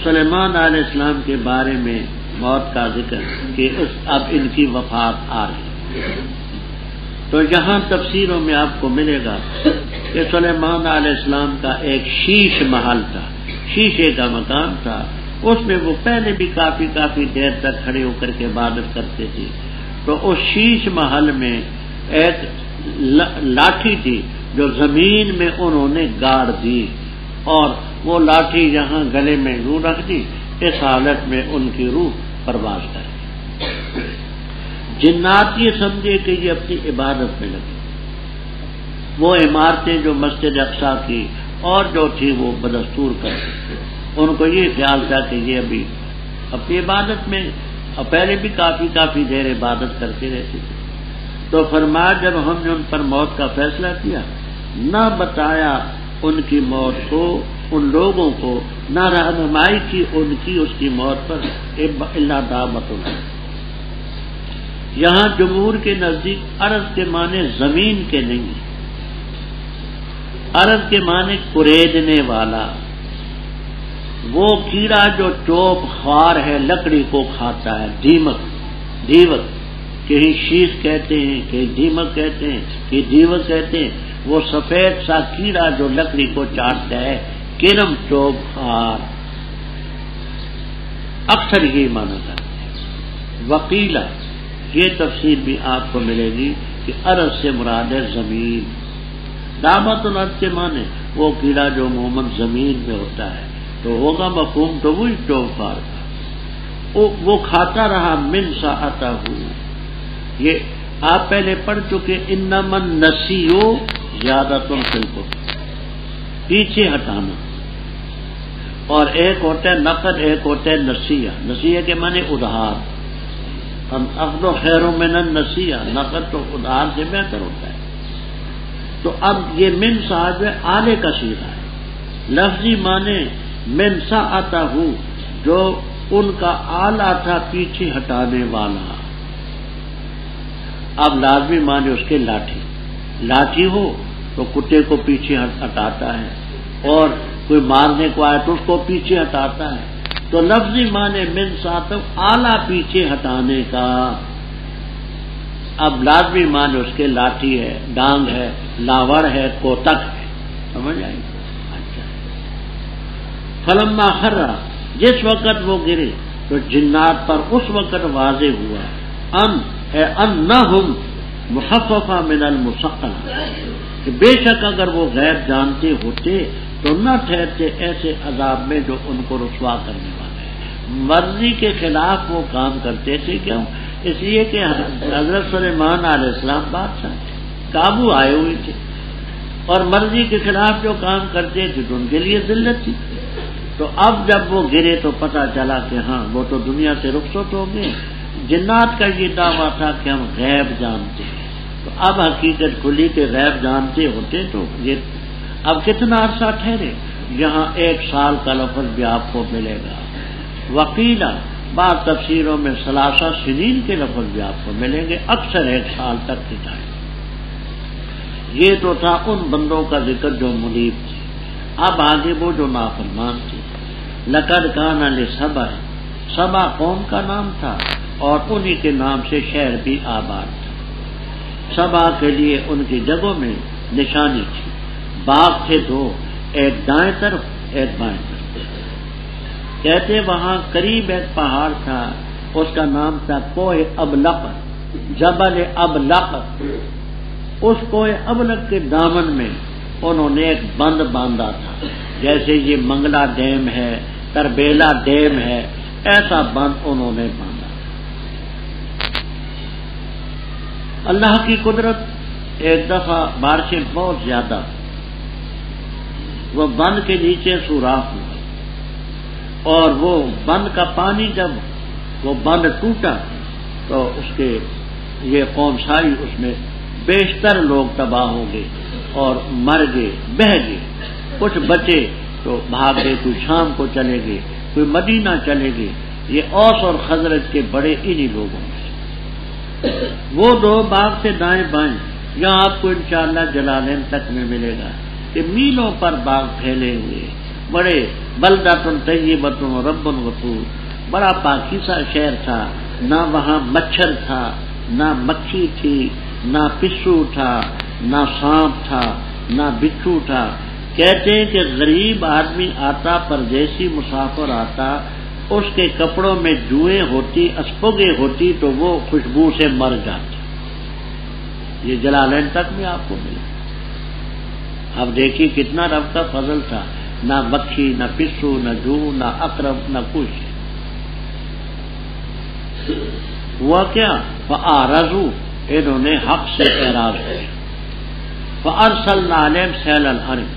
سلیمان علیہ السلام کے بارے میں موت کا ذکر کہ اب ان کی وفات آ رہی، تو یہاں تفسیروں میں آپ کو ملے گا کہ سلیمان علیہ السلام کا ایک شیش محل تھا، شیشے کا مکان تھا، اس میں وہ پہلے بھی کافی دیر تک کھڑے ہو کر کے عبادت کرتے تھے۔ تو اس شیش محل میں ایک لاٹھی تھی جو زمین میں انہوں نے گاڑ دی، اور وہ لاٹھی یہاں گلے میں یوں رکھ دی، اس حالت میں ان کی روح پرواز کر گئی۔ جنات یہ سمجھے کہ یہ اپنی عبادت میں لگے، وہ عمارتیں جو مسجد اقصی کی اور جو تھی وہ بدستور کرتے تھے، ان کو یہ خیال تھا کہ یہ ابھی اپنی عبادت میں، اور پہلے بھی کافی دیر عبادت کرتے رہتے تھے۔ تو فرمایا جب ہم نے ان پر موت کا فیصلہ کیا، نہ بتایا ان کی موت کو ان لوگوں کو، نہ رہنمائی کی ان کی اس کی موت پر، الا دابۃ الارض۔ یہاں جمہور کے نزدیک ارض کے معنی زمین کے نہیں، ارض کے معنی کریدنے والا، وہ کیڑا جو چوب خوار ہے، لکڑی کو کھاتا ہے، دیمک، کہیں شیش کہتے ہیں، کہیں دیمک کہتے ہیں، کہیں دیوک کہتے ہیں، وہ سفید سا کیڑا جو لکڑی کو چاٹتا ہے، کرم چوب خوار، اکثر یہ مانا جاتا ہے۔ وکیلا، یہ تفسیر بھی آپ کو ملے گی کہ ارض سے مراد ہے زمین، دابۃ الارض کے معنی وہ کیڑا جو عموماً زمین میں ہوتا ہے، تو ہوگا مفہوم تو وہی چوب خوار کا، وہ کھاتا رہا من ساعتہ، یہ آپ پہلے پڑھ چکے، انما النسیء زیادۃ فی الکفر، پیچھے ہٹانا، اور ایک ہوتا ہے نقد، ایک ہوتا ہے نسیہ، نسیہ کے معنی ادھار، ہم اخذ خیر من النسیہ، نقد تو ادھار سے بہتر ہوتا ہے۔ تو اب یہ من صاحب آلے کا صیغہ ہے، لفظی معنی من ساعتہ، جو ان کا آلہ تھا پیچھے ہٹانے والا، اب لازمی معنی اس کے لاٹھی ہو تو کتے کو پیچھے ہٹاتا ہے، اور کوئی مارنے کو آئے تو اس کو پیچھے ہٹاتا ہے، تو لفظی معنی من ساتھ آلہ پیچھے ہٹانے کا، اب لازمی معنی اس کے لاٹھی ہے، ڈانگ ہے، لاوڑ ہے، کوتک ہے، سمجھ آئی؟ اچھا، فلما خر، جس وقت وہ گرے تو جنات پر اس وقت واضح ہوا انہم مخففہ من المثقلہ، کہ بے شک اگر وہ غیر جانتے ہوتے تو نہ ٹھہرتے ایسے عذاب میں جو ان کو رسوا کرنے والے ہیں۔ مرضی کے خلاف وہ کام کرتے تھے، کیوں؟ اس لیے کہ حضرت سلیمان علیہ السلام بادشاہ تھے، قابو آئے ہوئے تھے اور مرضی کے خلاف جو کام کرتے تھے تو ان کے لیے ذلت تھی. تو اب جب وہ گرے تو پتا چلا کہ ہاں وہ تو دنیا سے رخصت ہو گئے. جنات کا یہ دعویٰ تھا کہ ہم غیب جانتے ہیں، تو اب حقیقت کھلی کہ غیب جانتے ہوتے تو یہ اب کتنا عرصہ ٹھہرے. یہاں 1 سال کا لفظ بھی آپ کو ملے گا. وکیلا بعض تفسیروں میں 30 سنین کے لفظ بھی آپ کو ملیں گے، اکثر 1 سال تک کی ٹائم. یہ تو تھا ان بندوں کا ذکر جو منیب تھے. اب آگے وہ جو نافرمان تھے. لقد کان لسبا، سبا قوم کا نام تھا اور انہی کے نام سے شہر بھی آباد تھا. سبا کے لیے ان کی جگہوں میں نشانی تھی. باغ تھے 2، ایک دائیں طرف ایک بائیں طرف. کہتے وہاں قریب ایک پہاڑ تھا، اس کا نام تھا کوہ ابلق، جبل ابلق. اس کوہ ابلق کے دامن میں انہوں نے ایک بند باندھا تھا، جیسے یہ منگلا ڈیم ہے، تربیلا ڈیم ہے، ایسا بند انہوں نے باندھا. اللہ کی قدرت، ایک دفعہ بارشیں بہت زیادہ، وہ بند کے نیچے سوراخ ہوا اور وہ بند کا پانی جب وہ بند ٹوٹا تو اس کے یہ قوم ساری اس میں بیشتر لوگ تباہ ہو گئے اور مر گئے، بہہ گئے. کچھ بچے تو بھاگ گئے، کوئی شام کو چلے گئے، کوئی مدینہ چلے گئے. یہ اوس اور خزرج کے بڑے انہی لوگوں میں. وہ 2 باغ سے دائیں بائیں، یہاں آپ کو انشاءاللہ جلالین تک میں ملے گا کہ میلوں پر باغ پھیلے ہوئے، بڑے بلدۃ طیبۃ رب غفور، بڑا پاکیزہ شہر تھا. نہ وہاں مچھر تھا، نہ مکھی تھی، نہ پسو تھا، نہ سانپ تھا، نہ بچھو تھا. کہتے ہیں کہ غریب آدمی آتا، پردیسی مسافر آتا، اس کے کپڑوں میں جوئیں ہوتی، اسپگے ہوتی تو وہ خوشبو سے مر جاتا. یہ جلالین تک میں آپ کو ملا. اب دیکھیے کتنا رب کا فضل تھا. نہ مکھی، نہ پسو، نہ جو، نہ عقرب، نہ کچھ. ہوا کیا؟ فَأَعْرَضُوا، انہوں نے حق سے اعراض کیا. فَأَرْسَلْنَا عَلَيْهِمْ سَيْلَ الْعَرِمِ.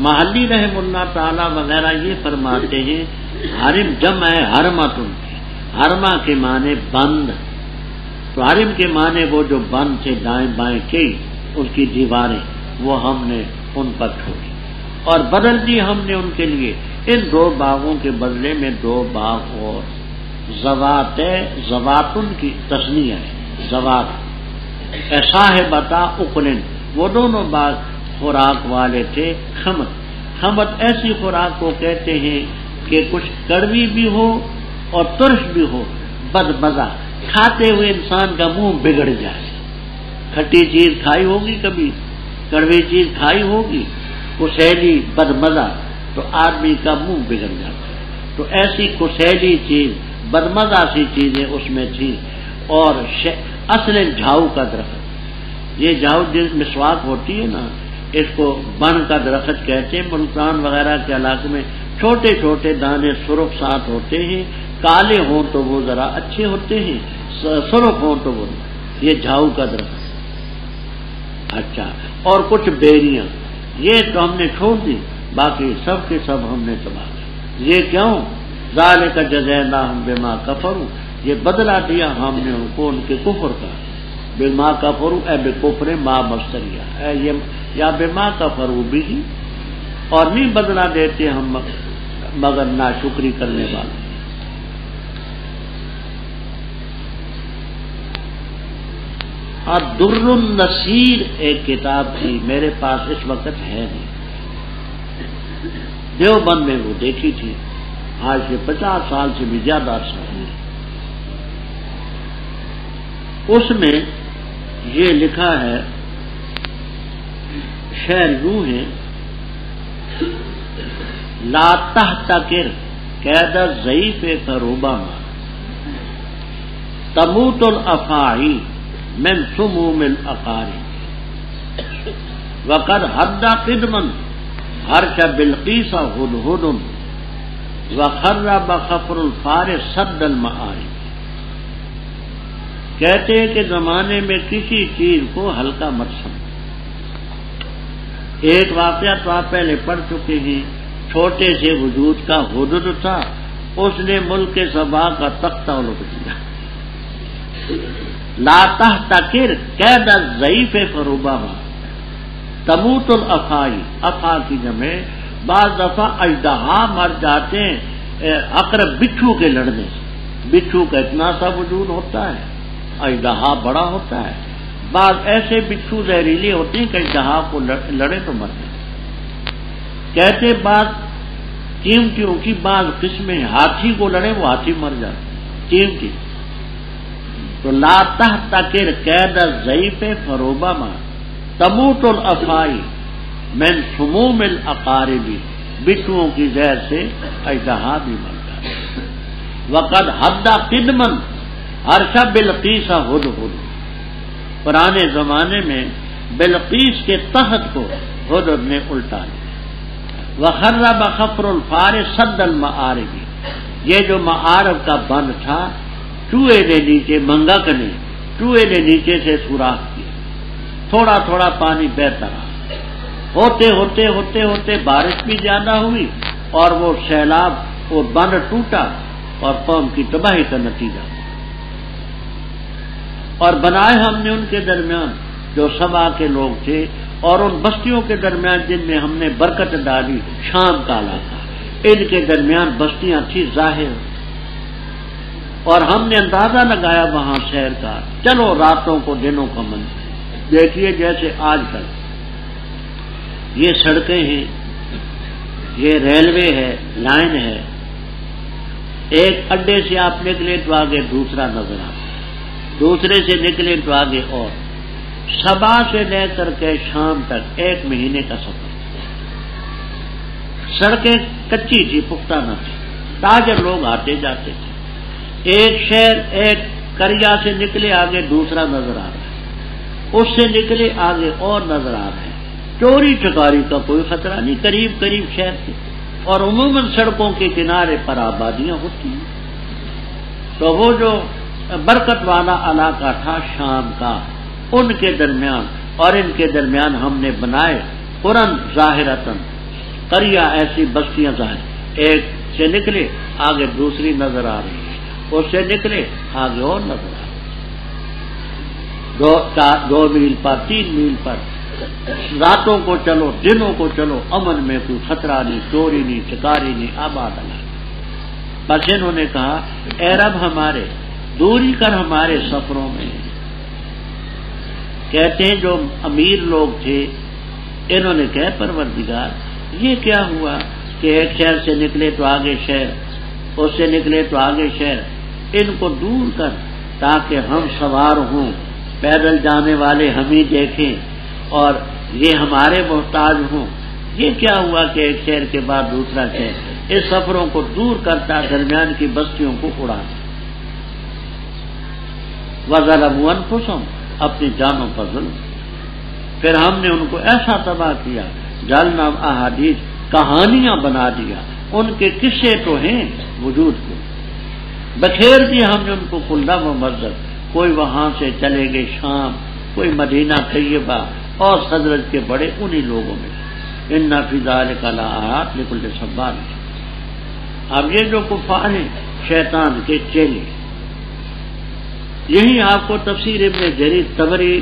محلی رحم اللہ تعالی وغیرہ یہ فرماتے ہیں حرم جمع ہے حرمتن. حرمہ کے معنی بند، تو حرم کے معنی وہ جو بند تھے دائیں بائیں کے، اس کی دیواریں وہ ہم نے ان پر چھوڑی اور بدل دی ہم نے ان کے لیے ان 2 باغوں کے بدلے میں 2 باغ اور. زواتن کی تسنیہ ہے، زوات. صاحبتا اقلن، وہ دونوں باغ خوراک والے تھے. خمت ایسی خوراک کو کہتے ہیں کہ کچھ کڑوی بھی ہو اور ترش بھی ہو، بد مزہ، کھاتے ہوئے انسان کا منہ بگڑ جائے. کھٹی چیز کھائی ہوگی کبھی، کڑوی چیز کھائی ہوگی، کسیلی بد مزہ، تو آدمی کا منہ بگڑ جاتا ہے. تو ایسی کسیلی چیز، بدمزہ سی چیزیں اس میں تھی. اور اصل جھاؤ کا درخت، یہ جھاؤ جس مسواک ہوتی ہے نا، اس کو بن کا درخت کہتے ہیں. ملتان وغیرہ کے علاقے میں چھوٹے چھوٹے دانے سرخ ساتھ ہوتے ہیں، کالے ہوں تو وہ ذرا اچھے ہوتے ہیں، سرخ ہوں تو وہ. یہ جھاؤ کا درخت. اچھا، اور کچھ بیریاں، یہ تو ہم نے چھوڑ دی، باقی سب کے سب ہم نے تباہ کر. یہ کیوں؟ ذالک جزیناہم بما کفروا، یہ بدلہ دیا ہم نے ان کو ان کے کفر کا. بما کفروا اے بکفر ما مستریہ، اے یہ یا بما کفروا بھی، اور نہیں بدلہ دیتے ہم مگر ناشکری کرنے والے. الدر النصیر ایک کتاب تھی، میرے پاس اس وقت ہے نہیں، دیوبند میں وہ دیکھی تھی، آج سے 50 سال سے بھی زیادہ عرصہ ہے. اس میں یہ لکھا ہے، شعر یوں ہے: لا تحتکر قید الضعیف کربما تموت الافاعی من سموم الاقارب وقد حد قدما ہرش بلقیس ہدہد وخرب خفر الفارس سد المعارب. کہتے ہیں کہ زمانے میں کسی چیز کو ہلکا مت سمجھو۔ ایک واقعہ تو آپ پہلے پڑھ چکے ہیں، چھوٹے سے وجود کا حدود تھا، اس نے ملک سبا کا تختہ الٹ دیا۔ لا تحتقر قید الضعیف فربما تموت الافائی، افا کی جمع، بعض دفعہ اژدہا مر جاتے ہیں عقرب بچھو کے لڑنے سے۔ بچھو کا اتنا سا وجود ہوتا ہے، اژدہا بڑا ہوتا ہے، بعض ایسے بچھو زہریلے ہوتے ہیں کہ اژدہا کو لڑے تو مر جائیں۔ کہتے بعض چیمٹیوں کی بعض قسمیں ہاتھی کو لڑے وہ ہاتھی مر جاتے چیمٹی۔ تو لا تحتقر قید الضعیف فربما تموت الافائی من سموم الاقارب، بچھوؤں کی زہر سے اژدہا بھی مر جاتا۔ وقد حد قدما عرش بلقیس ہدہد، پرانے زمانے میں بلقیس کے تخت کو ہدہد نے الٹا لیا۔ وخرب خفر الفار سد المعارب، یہ جو معارب کا بند تھا چوہے نے نیچے، منگک نے چوہے نے نیچے سے سوراخ کیا، تھوڑا تھوڑا پانی بہتا رہا، ہوتے ہوتے ہوتے ہوتے بارش بھی زیادہ ہوئی اور وہ سیلاب، وہ بند ٹوٹا اور قوم کی تباہی کا نتیجہ۔ اور بنائے ہم نے ان کے درمیان جو سبا کے لوگ تھے اور ان بستیوں کے درمیان جن میں ہم نے برکت ڈالی، شام کا علاقہ، ان کے درمیان بستیاں تھیں ظاہر، اور ہم نے اندازہ لگایا وہاں شہر کا، چلو راتوں کو دنوں کا من۔ دیکھیے جیسے آج کل یہ سڑکیں ہیں، یہ ریلوے ہے، لائن ہے، ایک اڈے سے آپ نکلے تو آگے دوسرا نظر آتا، دوسرے سے نکلے تو آگے اور، صبح سے لے کر کے شام تک 1 مہینے کا سفر۔ سڑکیں کچی تھی، پختہ نہ تھی، تاجر لوگ آتے جاتے تھے، ایک شہر ایک کریا سے نکلے آگے دوسرا نظر آ رہا ہے، اس سے نکلے آگے اور نظر آ رہے ہیں، چوری چکاری کا کوئی خطرہ نہیں، قریب قریب شہر تھے، اور عموماً سڑکوں کے کنارے پر آبادیاں ہوتی ہیں۔ تو وہ جو برکت والا علاقہ تھا شام کا، ان کے درمیان اور ان کے درمیان ہم نے بنائے قرن ظاہرتن، قریہ ایسی بستیاں ظاہر، ایک سے نکلے آگے دوسری نظر آ رہی ہے، اس سے نکلے آگے اور نظر آ رہی ہے، 2 میل پر 3 میل پر، راتوں کو چلو دنوں کو چلو، امن میں کوئی خطرہ نہیں، چوری نہیں، چکاری نہیں، آباد اللہ۔ بس انہوں نے کہا اے رب ہمارے دوری کر ہمارے سفروں میں۔ کہتے ہیں جو امیر لوگ تھے انہوں نے کہا پروردگار یہ کیا ہوا کہ ایک شہر سے نکلے تو آگے شہر، اس سے نکلے تو آگے شہر، ان کو دور کر تاکہ ہم سوار ہوں، پیدل جانے والے ہم ہی دیکھیں اور یہ ہمارے محتاج ہوں۔ یہ کیا ہوا کہ ایک شہر کے بعد دوسرا شہر، اس سفروں کو دور کرتا، درمیان کی بستیوں کو اڑا۔ وَظَلَمُوا أَنفُسَهُمْ، اپنی جانوں پر ظلم، پھر ہم نے ان کو ایسا تباہ کیا، جعلنا احادیث، کہانیاں بنا دیا، ان کے قصے تو ہیں وجود کو بکھیر دیا ہم نے ان کو، کلّا ممزق، کوئی وہاں سے چلے گئے شام، کوئی مدینہ طیبہ، اور حضرت کے بڑے انہی لوگوں میں۔ ان فی ذلک لآیات لکل صبار۔ اب یہ جو کفار ہیں شیطان کے چیلے، یہی آپ کو تفسیر ابن جریر طبری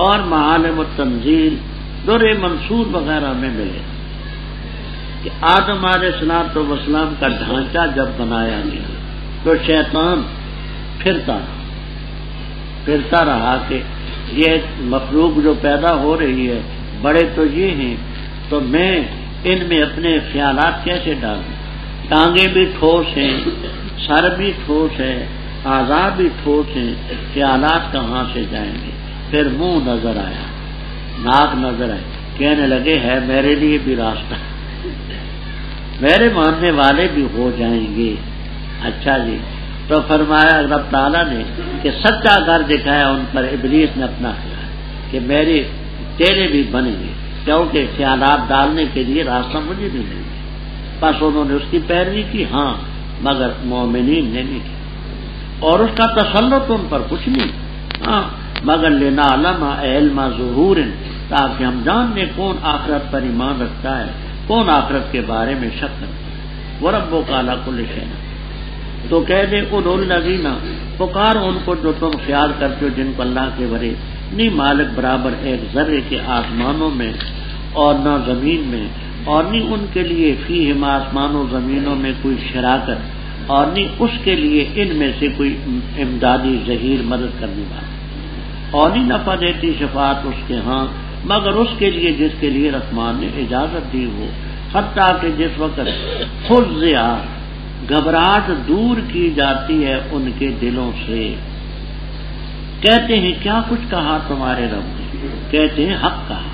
اور معالم التنزیل در منصور وغیرہ میں ملے کہ آدم علیہ السلام کا ڈھانچہ جب بنایا گیا تو شیطان پھرتا رہا کہ یہ مخلوق جو پیدا ہو رہی ہے بڑے تو یہ ہیں، تو میں ان میں اپنے خیالات کیسے ڈالوں؟ ٹانگیں بھی ٹھوس ہیں، سر بھی ٹھوس ہے، اعضاء بھی ٹھوس ہیں، خیالات کہاں سے جائیں گے؟ پھر منہ نظر آیا، ناک نظر آئے، کہنے لگے ہے میرے لیے بھی راستہ، میرے ماننے والے بھی ہو جائیں گے۔ اچھا جی، تو فرمایا رب تعالیٰ نے کہ سچا گھر دکھایا ان پر ابلیس نے اپنا خیال کہ میرے تیرے بھی بنیں گے، کیونکہ خیالات ڈالنے کے لیے راستہ مجھے بھی نہیں ہے۔ بس انہوں نے اس کی پیروی کی، ہاں، مگر مومنین نے نہیں کی، اور اس کا تسلط ان پر کچھ نہیں۔ ہاں مگر لنعلم علم ظہور، تاکہ ہم جان لیں کون آخرت پر ایمان رکھتا ہے، کون آخرت کے بارے میں شک کرتا ہے۔ وَرَبُّكَ عَلَىٰ كُلِّ شَيْءٍ، تو کہہ دے ادعوا الذین، پکارو ان کو جو تم خیال کرتے ہو جن کو اللہ کے ورے نہیں مالک برابر ایک ذرے کے آسمانوں میں اور نہ زمین میں، اور نہیں ان کے لیے فیہما آسمانوں زمینوں میں کوئی شراکت، اور نہیں اس کے لیے ان میں سے کوئی امدادی ظہیر مدد کرنے والا، اور نہیں نفع دیتی شفاعت اس کے ہاں مگر اس کے لیے جس کے لیے رحمان نے اجازت دی ہو، حتیٰ کہ جس وقت فزع، گھبراہٹ دور کی جاتی ہے ان کے دلوں سے، کہتے ہیں کیا کچھ کہا تمہارے رب نے، کہتے ہیں حق کہا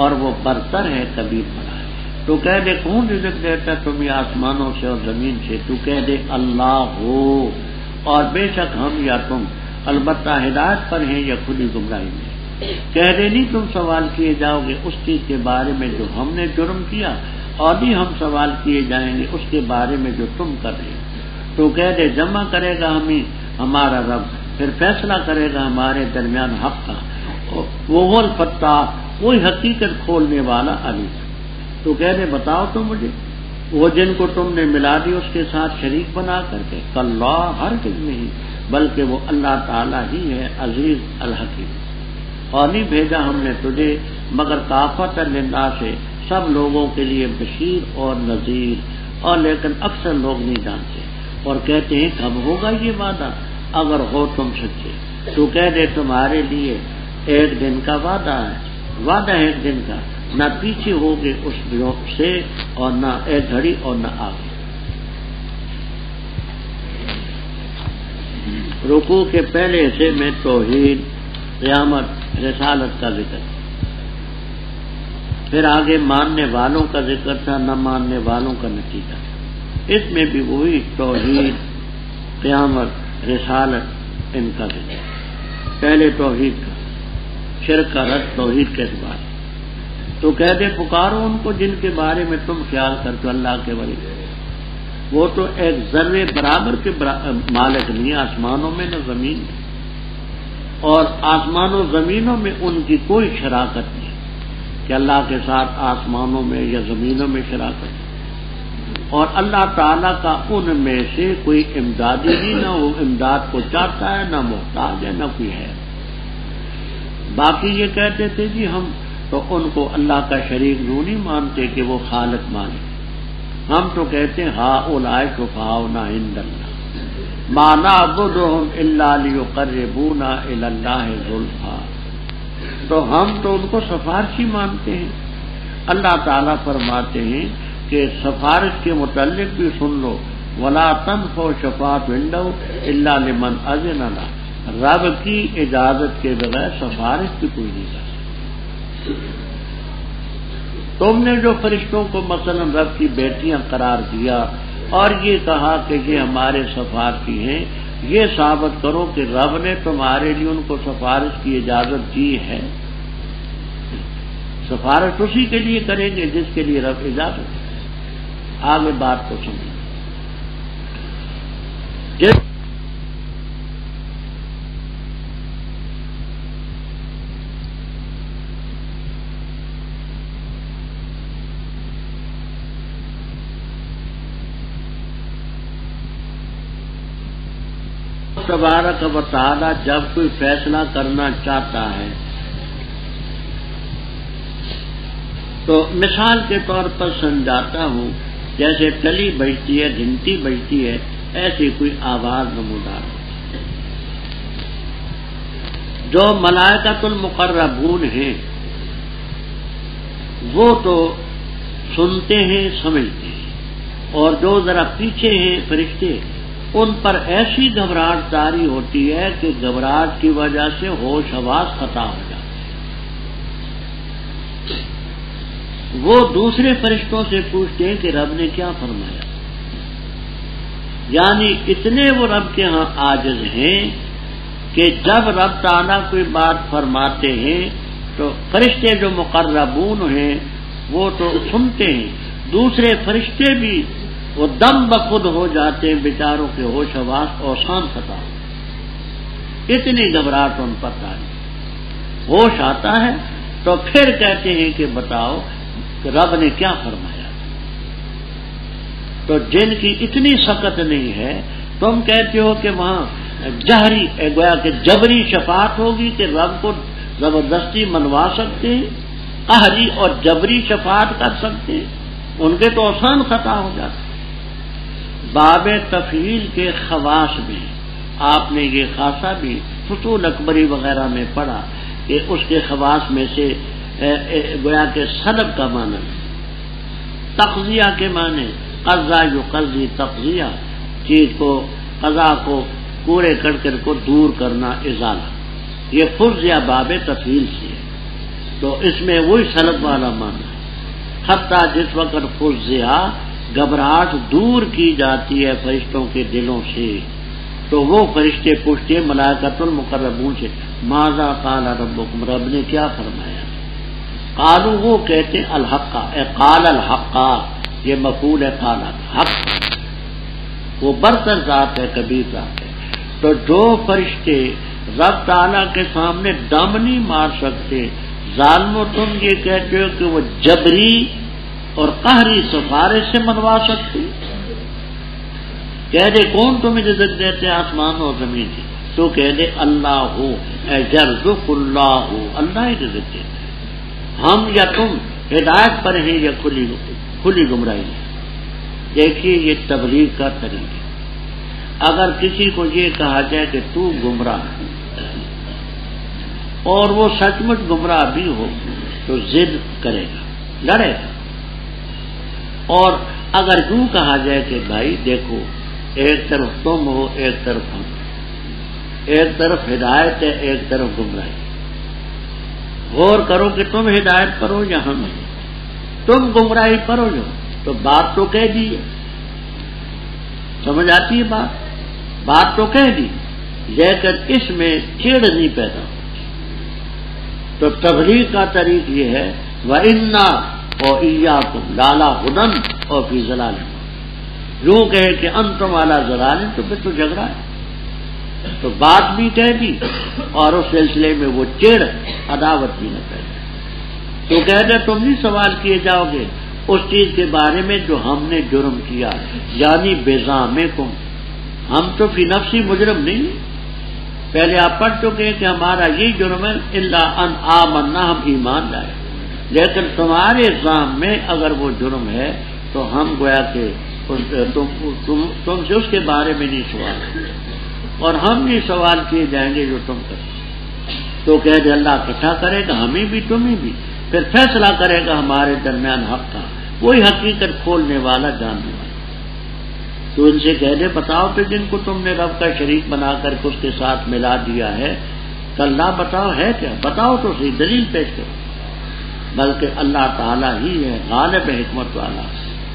اور وہ برتر ہے کبیر بڑا ہے۔ تو کہہ دے کون رزق دیتا ہے تمہیں آسمانوں سے اور زمین سے، تو کہہ دے اللہ ہو، اور بے شک ہم یا تم البتہ ہدایت پر ہیں یا خود ہی گمراہی میں۔ کہہ دے نہیں تم سوال کیے جاؤ گے اس چیز کے بارے میں جو ہم نے جرم کیا، اور نہیں ہم سوال کیے جائیں گے اس کے بارے میں جو تم کر رہے ہو۔ تو کہہ دے جمع کرے گا ہمیں ہمارا رب، پھر فیصلہ کرے گا ہمارے درمیان حق کا، وہ الفتاح، وہی حقیقت کھولنے والا علی۔ تو کہہ دے بتاؤ تو مجھے وہ جن کو تم نے ملا دی اس کے ساتھ شریک بنا کر کے، کاللہ ہرگز نہیں، بلکہ وہ اللہ تعالیٰ ہی ہے عزیز الحکیم۔ اور نہیں بھیجا ہم نے تجھے مگر کافۃ للناس، سب لوگوں کے لیے بشیر اور نذیر، اور لیکن اکثر لوگ نہیں جانتے، اور کہتے ہیں کب ہوگا یہ وعدہ اگر ہو تم سچے۔ تو کہہ دے تمہارے لیے ایک دن کا وعدہ ہے، وعدہ ایک دن کا، نہ پیچھے ہوگے اس سے اور نہ ایک گھڑی اور نہ آگے۔ رکوع کے پہلے حصے میں توحید، قیامت، رسالت کا ذکر، پھر آگے ماننے والوں کا ذکر تھا، نہ ماننے والوں کا نتیجہ۔ اس میں بھی وہی توحید، قیامت، رسالت، ان کا ذکر۔ پہلے توحید کا، شرک کا رد توحید کے اعتبار سے۔ تو کہہ دے پکارو ان کو جن کے بارے میں تم خیال کرتے ہو اللہ کے ولی، وہ تو ایک ذرے برابر کے مالک نہیں آسمانوں میں نہ زمین میں، اور آسمانوں زمینوں میں ان کی کوئی شراکت نہیں کہ اللہ کے ساتھ آسمانوں میں یا زمینوں میں شراکت، اور اللہ تعالیٰ کا ان میں سے کوئی امدادی نہیں، نہ وہ امداد کو چاہتا ہے، نہ محتاج ہے، نہ کوئی ہے۔ باقی یہ کہتے تھے جی ہم تو ان کو اللہ کا شریک یوں نہیں مانتے کہ وہ خالق مانے، ہم تو کہتے ہیں ہؤلاء شفعاؤنا عند اللہ ما نعبدهم الا لیقربونا الی اللہ زلفیٰ، تو ہم تو ان کو سفارشی مانتے ہیں۔ اللہ تعالیٰ فرماتے ہیں کہ سفارش کے متعلق بھی سن لو، ولا تنفع شفاعۃ عنده الا لمن اذن له، رب کی اجازت کے بغیر سفارش بھی کوئی نہیں کر سکتا۔ تم نے جو فرشتوں کو مثلا رب کی بیٹیاں قرار دیا اور یہ کہا کہ یہ ہمارے سفارشی ہیں، یہ ثابت کرو کہ رب نے تمہارے لیے ان کو سفارش کی اجازت دی ہے۔ سفارش اسی کے لیے کریں گے جس کے لیے رب اجازت ہے۔ آگے بات کو سمجھیں۔ تبارک و تعالی جب کوئی فیصلہ کرنا چاہتا ہے تو مثال کے طور پر سمجھاتا ہوں، جیسے ٹلی بجتی ہے، گھنٹی بجتی ہے، ایسی کوئی آواز نمودار ہوتی ہے۔ جو ملائکۃ المقربون ہیں وہ تو سنتے ہیں، سمجھتے ہیں، اور جو ذرا پیچھے ہیں فرشتے، ان پر ایسی گھبراہٹ طاری ہوتی ہے کہ گھبراہٹ کی وجہ سے ہوش حواس خطا ہو جاتے ہیں۔ وہ دوسرے فرشتوں سے پوچھتے ہیں کہ رب نے کیا فرمایا، یعنی اتنے وہ رب کے ہاں عاجز ہیں کہ جب رب تعالیٰ کوئی بات فرماتے ہیں تو فرشتے جو مقربون ہیں وہ تو سنتے ہیں، دوسرے فرشتے بھی وہ دم بخود ہو جاتے ہیں، بیچاروں کے ہوش حواس اوسان خطا۔ اتنی گھبراہٹ ان پر تاری. ہوش آتا ہے تو پھر کہتے ہیں کہ بتاؤ کہ رب نے کیا فرمایا. تو جن کی اتنی سخت نہیں ہے، تم کہتے ہو کہ وہاں جہری گویا کہ جبری شفاعت ہوگی کہ رب کو زبردستی منوا سکتے ہیں، قہری اور جبری شفاعت کر سکتے ہیں. ان کے تو آسان خطا ہو جاتا. باب تفعیل کے خواص میں آپ نے یہ خاصا بھی فصول اکبری وغیرہ میں پڑھا کہ اس کے خواص میں سے گویا کہ سلب کا معنی، تقضیہ کے معنی، قضا یقضی تقضیہ، چیز کو قضا کو کوڑے کر کو دور کرنا، ازالہ. یہ فرضیہ باب تفعیل سے ہے، تو اس میں وہی سلب والا معنی ہے. حتیٰ جس وقت فرضیہ گھبراہٹ دور کی جاتی ہے فرشتوں کے دلوں سے، تو وہ فرشتے پوچھتے ملائکۃ المقربون سے ماذا قال ربکم، رب نے کیا فرمایا. قالوا، وہ کہتے ہیں الحق، قال الحق، یہ مفعول ہے قال الحق، وہ برتر ذات ہے، کبیر ذات ہے. تو جو فرشتے رب تعالیٰ کے سامنے دم نہیں مار سکتے، ظالمو تم یہ کہتے ہو کہ وہ جبری اور قہری سفارش سے منوا سکتے. کہہ دے کون تمہیں رزق دیتے آسمان اور زمین کی، تو کہہ دے اللہ ہو، یرزق اللہ ہو، اللہ ہی رزق دیتے. ہم یا تم ہدایت پر ہیں یا کھلی گمراہی. دیکھیے یہ تبلیغ کا طریقہ. اگر کسی کو یہ کہا جائے کہ تو گمراہ اور وہ سچ مچ گمراہ بھی ہو تو ضد کرے گا، لڑے گا. اور اگر یوں کہا جائے کہ بھائی دیکھو ایک طرف تم ہو ایک طرف ہم، ایک طرف ہدایت ہے ایک طرف گمراہی، غور کرو کہ تم ہدایت پر ہو یا ہم، تم گمراہی پر ہو جو، تو بات تو کہہ دی. سمجھ آتی ہے بات تو کہہ دی، لیکن اس میں چیڑ نہیں پیدا ہو. تو تبلیغ کا طریق یہ ہے وَإِنَّا وَإِيَّاكُمْ لَعَلَىٰ هُدًى وَفِي ضَلَالٍ. یوں کہے کہ انتم علی ضلال، تو پھر تو جھگڑا ہے. تو بات بھی کہہ دی اور اس سلسلے میں وہ چڑ عداوت بھی نہ پیدا. تو کہہ دے تم نہیں سوال کیے جاؤ گے اس چیز کے بارے میں جو ہم نے جرم کیا، یعنی بزعمکم، ہم تو فی نفسی مجرم نہیں. پہلے آپ پڑھ چکے کہ ہمارا یہ جرم ہے الا ان آمنا، ہم ایمان لائے. لیکن تمہارے الزام میں اگر وہ جرم ہے تو ہم گویا کہ تم سے اس کے بارے میں نہیں سوال کریں، اور ہم نہیں سوال کیے جائیں گے جو تم کرتے. تو کہہ دے اللہ اکٹھا کرے گا ہمیں بھی تمہیں بھی، پھر فیصلہ کرے گا ہمارے درمیان حق کا، وہی حقیقت کھولنے والا جاننے والا. تو ان سے کہہ دے بتاؤ کہ جن کو تم نے رب کا شریک بنا کر کے اس کے ساتھ ملا دیا ہے، کہ اللہ بتاؤ ہے کیا، بتاؤ تو صحیح، دلیل پیش کرو. بلکہ اللہ تعالیٰ ہی ہے غالب حکمت والا،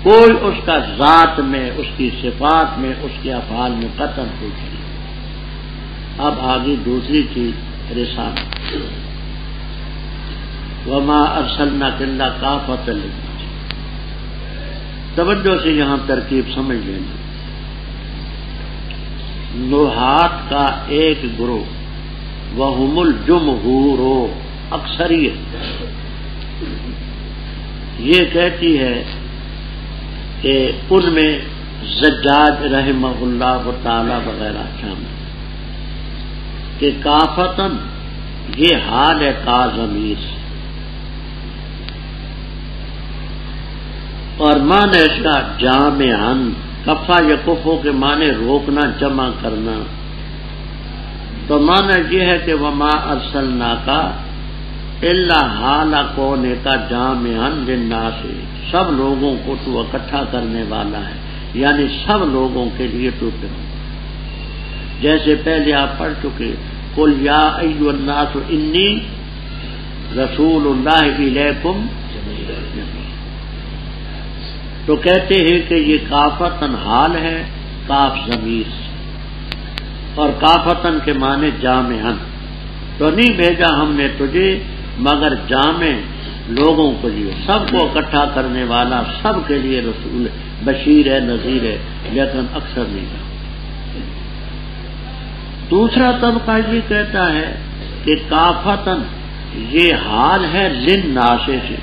کوئی اس کا ذات میں، اس کی صفات میں، اس کے افعال میں قطعاً کوئی نہیں. اب آگے دوسری چیز رسالت. وما ارسلناک الا کافۃ للناس. توجہ سے یہاں ترکیب سمجھ لینا. نحات کا ایک گروہ وہم الجمہور، اکثریت، یہ کہتی ہے کہ ان میں زجاج رحمہ اللہ تعالی وغیرہ شامل کہ کافتن یہ حال ہے کا ضمیر سے، اور معنی اس کا جامعاً، کفا یکفو کے معنی روکنا، جمع کرنا. تو معنی یہ ہے کہ وما ارسلناک الا حال کونے کا جامعاً للناس، سب لوگوں کو تو اکٹھا کرنے والا ہے، یعنی سب لوگوں کے لیے تو پھر. جیسے پہلے آپ پڑھ چکے قل یا ایھا الناس انی رسول اللہ الیکم. تو کہتے ہیں کہ یہ کافتن حال ہے، کاف ضمیر سے، اور کافتن کے معنی جامعاً. تو نہیں بھیجا ہم نے تجھے مگر جامع لوگوں کے لیے، سب کو اکٹھا کرنے والا، سب کے لیے رسول، بشیر ہے، نذیر ہے، لیکن اکثر نہیں تھا. دوسرا طبقہ یہ کہتا ہے کہ کافتن یہ حال ہے للناس سے،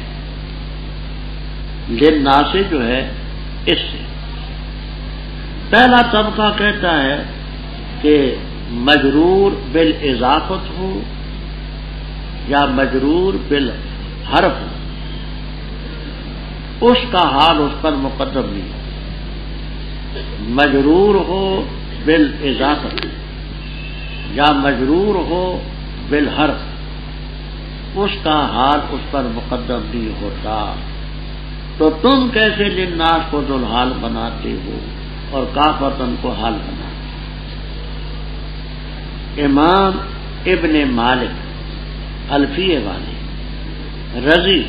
للناس جو ہے اس سے۔ پہلا طبقہ کہتا ہے کہ مجرور بالاضافت ہو یا مجرور بالحرف ہو، اس کا حال اس پر مقدم نہیں ہے۔ مجرور ہو بالاضافت یا مجرور ہو بالحرف، اس کا حال اس پر مقدم نہیں ہوتا۔ تو تم کیسے للناس کو ذوالحال بناتے ہو اور کافتن کو حال بناتے؟ امام ابن مالک الفیہ والے، رضی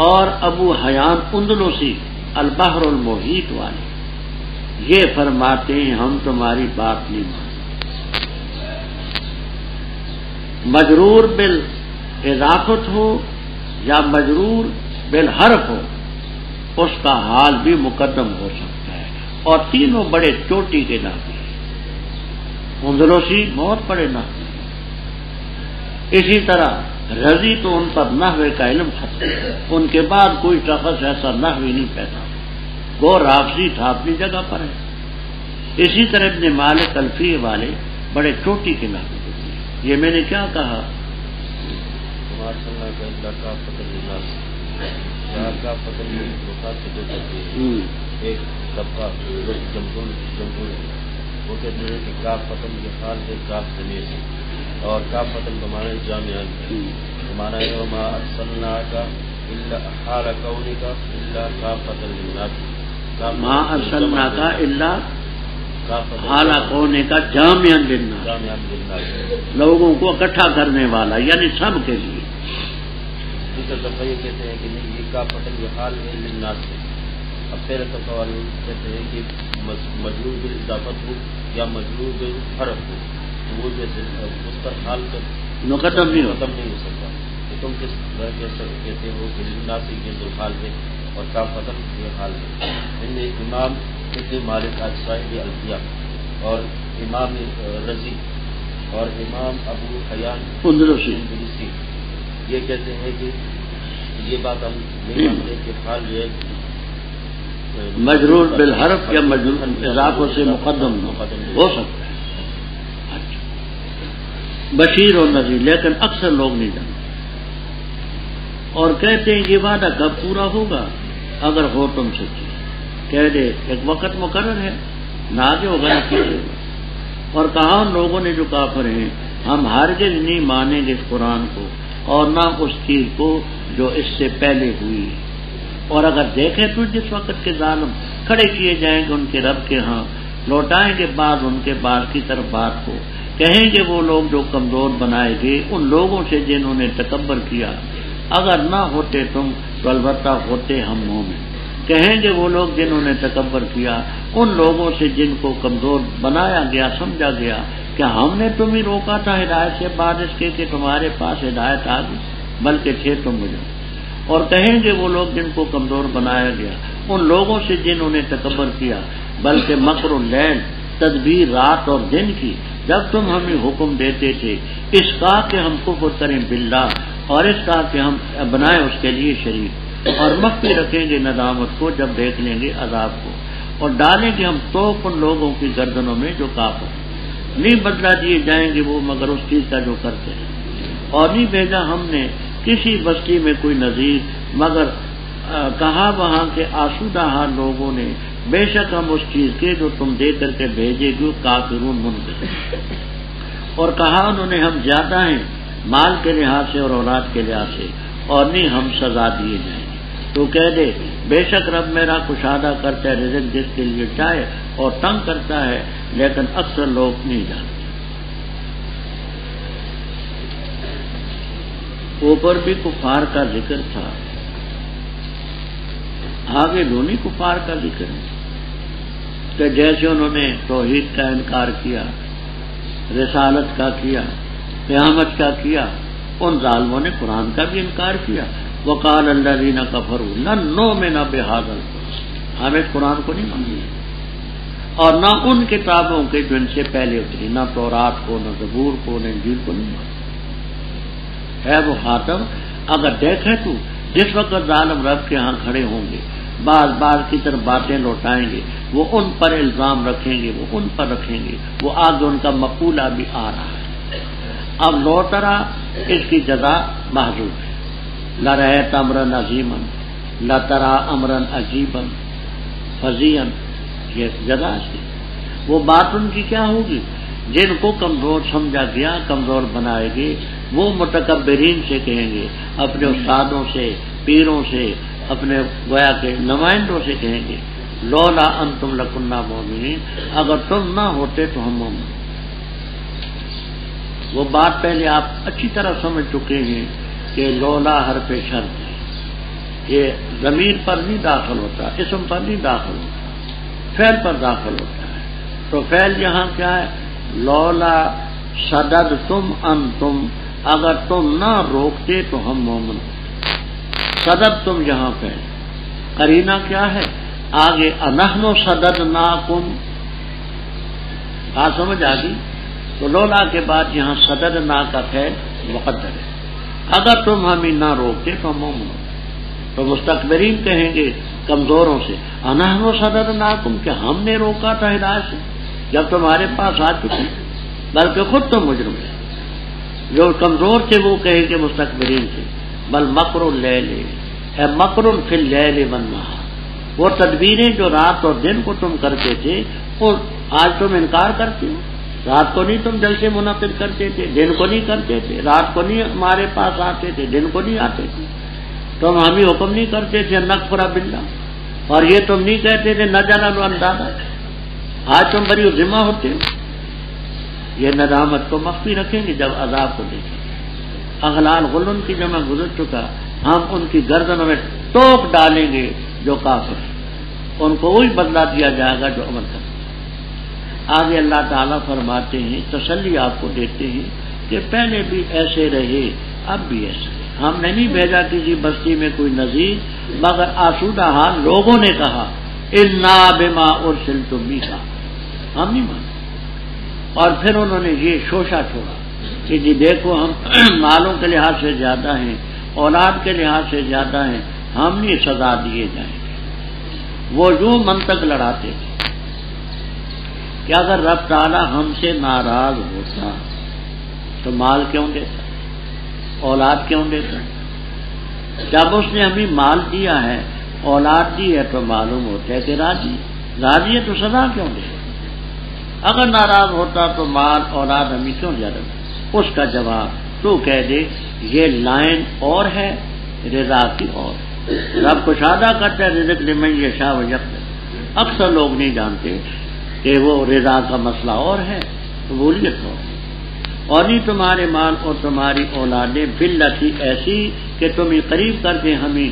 اور ابو حیان اندلسی البحر المحیط والے یہ فرماتے ہیں ہم تمہاری بات نہیں مانتے۔ مجرور بالاضافت ہو یا مجرور بالحرف ہو، اس کا حال بھی مقدم ہو سکتا ہے، اور تینوں بڑے چوٹی کے نحوی ہیں۔ اندلسی بہت بڑے نحوی، اسی طرح رضی تو ان پر نحوے کا علم ختم، ان کے بعد کوئی شخص ایسا نحوی نہیں پیدا، وہ رافضی تھا اپنی جگہ پر ہے۔ اسی طرح ابن مالک الفیہ والے بڑے چوٹی کے نحوی ہوتے ہیں۔ یہ میں نے کیا کہا؟ ایک طبقہ جمہور وہ کہتے ہیں کہ کاف فتن کے حال ہے کاف ضمیر سے، اور کاف فتن کا معنی جامعان معنی ہے وما ارسلناک الا حال کونک الا کافۃ للناس، ما ارسلناک الا حال کونک جامعان للناس، لوگوں کو اکٹھا کرنے والا، یعنی سب کے لیے۔ دوسرا طبقہ یہ کہتے ہیں کہ نہیں، یہ کافتن کے حال ہے للناس سے۔ اب پہلے طبقہ والے کہتے ہیں کہ مجرور بالاضافت ہو یا مجرور بالحرف ہو، تو وہ جیسے اس پر حال مقدم نہیں ہو سکتا۔ تو تم کس طرح کہتے ہو کہ للناس یہ ذوالحال ہے اور کافتن یہ حال ہے؟ ان میں امام ابن مالک صاحب الفیہ اور امام رضی اور امام ابو حیان اندلسی یہ کہتے ہیں کہ یہ بات ہم نہیں مانتے کہ حال جو ہے مجرور بالحرف یا مجرور اضافہ سے مقدم ہو سکتا ہے۔ بشیر اور نذیر، لیکن اکثر لوگ نہیں جانتے اور کہتے ہیں یہ وعدہ کب پورا ہوگا؟ اگر ہو تم سے کہہ دے ایک وقت مقرر ہے، نہ آگے ہوگا نہ پیچھے ہوگا۔ اور کہا ان لوگوں نے جو کافر ہیں ہم ہرگز نہیں مانیں گے اس قرآن کو اور نہ اس چیز کو جو اس سے پہلے ہوئی، اور اگر دیکھیں تو جس وقت کے ظالم کھڑے کیے جائیں گے ان کے رب کے ہاں، لوٹائیں گے بعض ان کے بعض کی طرف بات کو، کہیں گے وہ لوگ جو کمزور بنائے گئے ان لوگوں سے جنہوں نے تکبر کیا، اگر نہ ہوتے تم تو البتہ ہوتے ہم مومن۔ کہیں گے وہ لوگ جنہوں نے تکبر کیا ان لوگوں سے جن کو کمزور بنایا گیا، سمجھا گیا کہ ہم نے تمہیں روکا تھا ہدایت سے بعد اس کے کہ تمہارے پاس ہدایت آ گئی، بلکہ تھے تم مجھے۔ اور کہیں گے وہ لوگ جن کو کمزور بنایا گیا ان لوگوں سے جنہوں نے تکبر کیا، بلکہ مکر اللیل تدبیر رات اور دن کی جب تم ہمیں حکم دیتے تھے اس کا کہ ہم کفر کریں باللہ اور اس کا کہ ہم بنائیں اس کے لیے شریک، اور مخفی رکھیں گے ندامت کو جب دیکھ لیں گے عذاب کو، اور ڈالیں گے ہم توپ ان لوگوں کی گردنوں میں جو کافر نہیں بدلا دیے جائیں گے وہ مگر اس چیز کا جو کرتے ہیں، اور نہیں بھیجا ہم نے کسی بستی میں کوئی نذیر مگر کہا وہاں کے آسودہ حال لوگوں نے بے شک ہم اس چیز کے جو تم دے کر کے بھیجے گے کافرون منکر، اور کہا انہوں نے ہم زیادہ ہیں مال کے لحاظ سے اور اولاد کے لحاظ سے اور نہیں ہم سزا دیے جائیں گے۔ تو کہہ دے بے شک رب میرا کشادہ کرتا ہے رزق جس کے لیے چاہے اور تنگ کرتا ہے، لیکن اکثر لوگ نہیں جانتے۔ اوپر بھی کفار کا ذکر تھا، آگے دونوں کفار کا ذکر ہے کہ جیسے انہوں نے توحید کا انکار کیا، رسالت کا کیا، قیامت کا کیا، ان ظالموں نے قرآن کا بھی انکار کیا۔ وقال الذین کفروا لن نؤمن بہذا القرآن، ہم اس قرآن کو نہیں مانیں گے۔ اور نہ ان کتابوں کے جو ان سے پہلے اتری، نہ تورات کو، نہ زبور کو، نہ انجیل کو نہیں مانتے ہے وہ خاتم۔ اگر دیکھے تو جس وقت ظالم رب کے ہاں کھڑے ہوں گے، بعض کی طرف باتیں لوٹائیں گے، وہ ان پر الزام رکھیں گے، وہ ان پر رکھیں گے، وہ آگے ان کا مقولہ بھی آ رہا ہے۔ اب لوٹرا اس کی جزا محذوف ہے، لرأیت امرا عظیما لترا امرا عجیبا فظیعا، یہ جزا سے وہ بات ان کی کیا ہوگی؟ جن کو کمزور سمجھا گیا، کمزور بنائے گے، وہ متکبرین سے کہیں گے، اپنے استادوں سے، پیروں سے، اپنے گویا کے نمائندوں سے کہیں گے، لولا انتم لکنا مؤمنین، اگر تم نہ ہوتے تو ہم مومن۔ وہ بات پہلے آپ اچھی طرح سمجھ چکے ہیں کہ لولا حرف شرط ہے، یہ ضمیر پر نہیں داخل ہوتا، اسم پر نہیں داخل ہوتا، فعل پر داخل ہوتا ہے۔ تو فعل یہاں کیا ہے؟ لولا صددتم انتم، اگر تم نہ روکتے تو ہم مومن۔ صددتم یہاں پہ قرینہ کیا ہے؟ آگے انحن صددناکم، بات سمجھ آ گئی؟ تو لولا کے بعد یہاں صددنا کا فعل مقدر ہے، اگر تم ہمیں نہ روکتے تو ہم مومن۔ تو مستکبرین کہیں گے کمزوروں سے، انحن صددناکم، کہ ہم نے روکا تھا ہدایت سے جب تمہارے پاس آ چکے، بلکہ خود تم مجرم ہے۔ جو کمزور تھے وہ کہیں گے مستکبرین سے، بل مکر اللیل ہے مکر فی اللیل والنہار، وہ تدبیریں جو رات اور دن کو تم کرتے تھے اور آج تم انکار کرتے ہو۔ رات کو نہیں تم جلسے منعقد کرتے تھے، دن کو نہیں کرتے تھے، رات کو نہیں ہمارے پاس آتے تھے، دن کو نہیں آتے تھے، تم ہمیں حکم نہیں کرتے تھے نکفر باللہ، اور یہ تم نہیں کہتے تھے نجعل اندادا، آج تم بری ذمہ ہوتے ہو۔ یہ ندامت کو مخفی رکھیں گے جب عذاب کو دیکھیں گے۔ اغلال غلن کی جمع گزر چکا، ہم ان کی گردنوں میں ٹوک ڈالیں گے جو کافر ہیں، ان کو وہی بدلہ دیا جائے گا جو عمل کرتے ہیں۔ آگے اللہ تعالیٰ فرماتے ہیں، تسلی آپ کو دیتے ہیں کہ پہلے بھی ایسے رہے، اب بھی ایسے رہے، ہم نے نہیں بھیجا کسی بستی میں کوئی نذیر، مگر آسودہ حال لوگوں نے کہا انا بما ارسلتم بہ، ہم نہیں مانتے۔ اور پھر انہوں نے یہ شوشہ چھوڑا کہ جی دیکھو ہم مالوں کے لحاظ سے زیادہ ہیں، اولاد کے لحاظ سے زیادہ ہیں، ہم نہیں سزا دیے جائیں گے۔ وہ یوں منطق لڑاتے تھے کہ اگر رب تعالیٰ ہم سے ناراض ہوتا تو مال کیوں دیتا، اولاد کیوں دیتا؟ جب اس نے ہمیں مال دیا ہے، اولاد دی ہے، تو معلوم ہوتا ہے کہ راضی ہے، تو سزا کیوں دے؟ اگر ناراض ہوتا تو مال اولاد ہمیں کیوں زیادہ؟ اس کا جواب تو کہہ دے یہ لائن اور ہے، رضا کی اور ہے۔ رب کشادہ کرتا ہے رزق لمن یشاء ویقدر، اکثر لوگ نہیں جانتے کہ وہ رضا کا مسئلہ اور ہے، قبولیت اور ہے۔ اور نہیں تمہارے مال اور تمہاری اولادیں باللتی ایسی کہ تمہیں قریب کر دیں ہمیں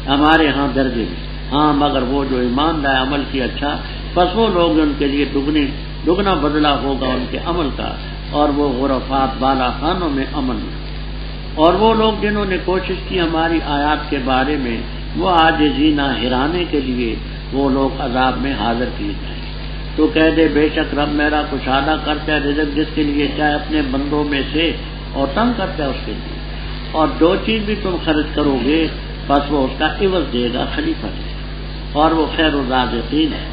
ہمارے ہاں درجے میں، ہاں مگر وہ جو ایمان لائے عمل کی اچھا، پس وہ لوگ ان کے لیے دگنا بدلہ ہوگا ان کے عمل کا، اور وہ غرفات بالا خانوں میں امن میں۔ اور وہ لوگ جنہوں نے کوشش کی ہماری آیات کے بارے میں، وہ عاجزینہ ہرانے کے لیے وہ لوگ عذاب میں حاضر کیے جائیں۔ تو کہہ دے بے شک رب میرا کشادہ کرتا ہے رزق جس کے لیے چاہے اپنے بندوں میں سے، اور تنگ کرتا ہے اس کے لیے، اور جو چیز بھی تم خرچ کرو گے بس وہ اس کا عوض دے گا، خلیفہ دے گا، اور وہ خیر الرازقین ہے۔